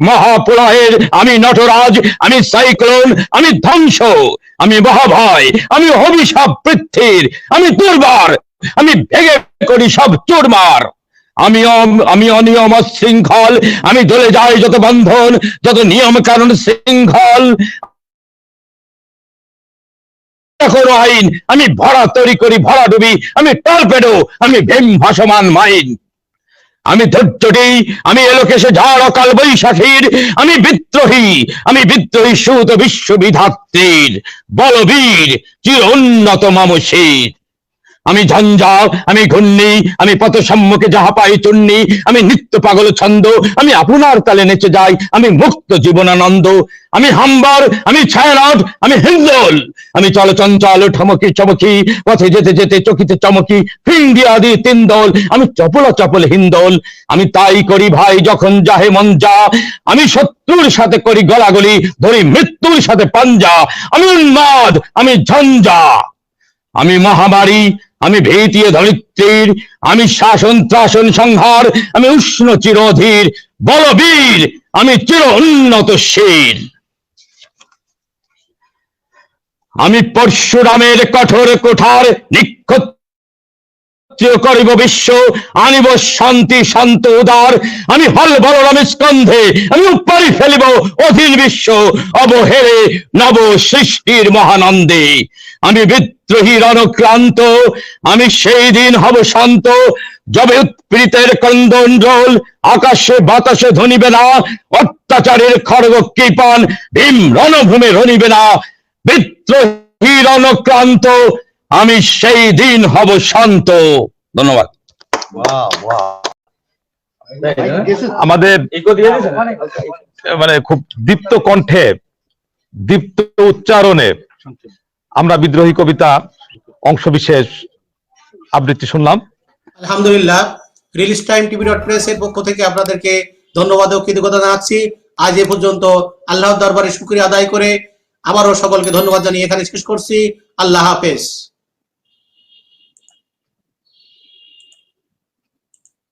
মহাপ্রলয়ের আমি নটরাজ, আমি সাইক্লোন, আমি ধ্বংস, আমি মহাভয়, আমি অভিশাপ পৃথ্বীর, আমি দুর্বার, আমি ভেঙে করি সব চুরমার। আমি অনিয়ম শৃঙ্খল, আমি দলে যাই যত বন্ধন, যত নিয়ম কারণ শৃঙ্খল। আইন আমি ভরা তৈরি করি ভরা ডুবি, আমি টর্পেডো, আমি ভীম ভাসমান মাইন। আমি ধৈর্যটি, আমি এলোকেশে ঝড় অকাল বৈশাখীর, আমি বিদ্রোহী সুত বিশ্ববিধাত্রীর। বলবীর চির উন্নত মম শির। আমি ঝঞ্ঝা, আমি ঘূর্ণি, আমি পথ সম্মুখে যাহা পাই চূর্ণি, আমি নিত্য পাগল ছন্দ, আমি আপনার তালে নেচে যাই, আমি মুক্ত জীবনানন্দ। আমি হাম্বার, আমি ছায়ানট, আমি হিন্দোল, আমি চলচঞ্চল ঠমকি চমকি, পথে যেতে যেতে চকিতে চমকি, ফিন্দি আদি তিনদল, আমি চপলা চপল হিন্দোল। আমি তাই করি ভাই যখন যাহে মন যা, আমি শত্রুর সাথে করি গলাগলি, ধরি মৃত্যুর সাথে পাঞ্জা। আমি উন্মাদ, আমি ঝঞ্ঝা, আমি মহামারী, আমি ভীতি ধরিত্রীর, আমি শাসন ত্রাসন সংহার, আমি উষ্ণ চিরধীর। বলবীর আমি চির উন্নত শির। আমি পরশুরামের কঠোর কোঠার নিক্ষত্রিয় করিব বিশ্ব, আনিব শান্তি শান্ত উদার। আমি হল বলরাম স্কন্ধে, আমি উপারি ফেলিব অধীন বিশ্ব, অবহেরে নব সৃষ্টির মহানন্দে। আমি বিদ্রোহী রণক্লান্ত, আমি সেই দিন হব শান্ত, যবে উৎপীড়িতের ক্রন্দন রোল আকাশে বাতাসে ধ্বনিবে না, অত্যাচারের খড়গ কৃপান ভীম রণভূমে রণিবে না। বিদ্রোহী রণক্লান্ত, আমি সেই দিন হব শান্ত। ধন্যবাদ। আমাদের মানে খুব দীপ্ত কণ্ঠে, দীপ্ত উচ্চারণে আমরা বিদ্রোহী কবিতা অংশবিশেষ আবৃত্তি শুনলাম। আলহামদুলিল্লাহ, রিলিজ টাইম টিভি.প্রেস এর পক্ষ থেকে আপনাদেরকে ধন্যবাদ ও কৃতজ্ঞতা জানাচ্ছি। আজ এ পর্যন্ত আল্লাহর দরবারে শুকরিয়া আদায় করে আবারও সকলকে ধন্যবাদ জানিয়ে এখানে শেষ করছি। আল্লাহ হাফেজ।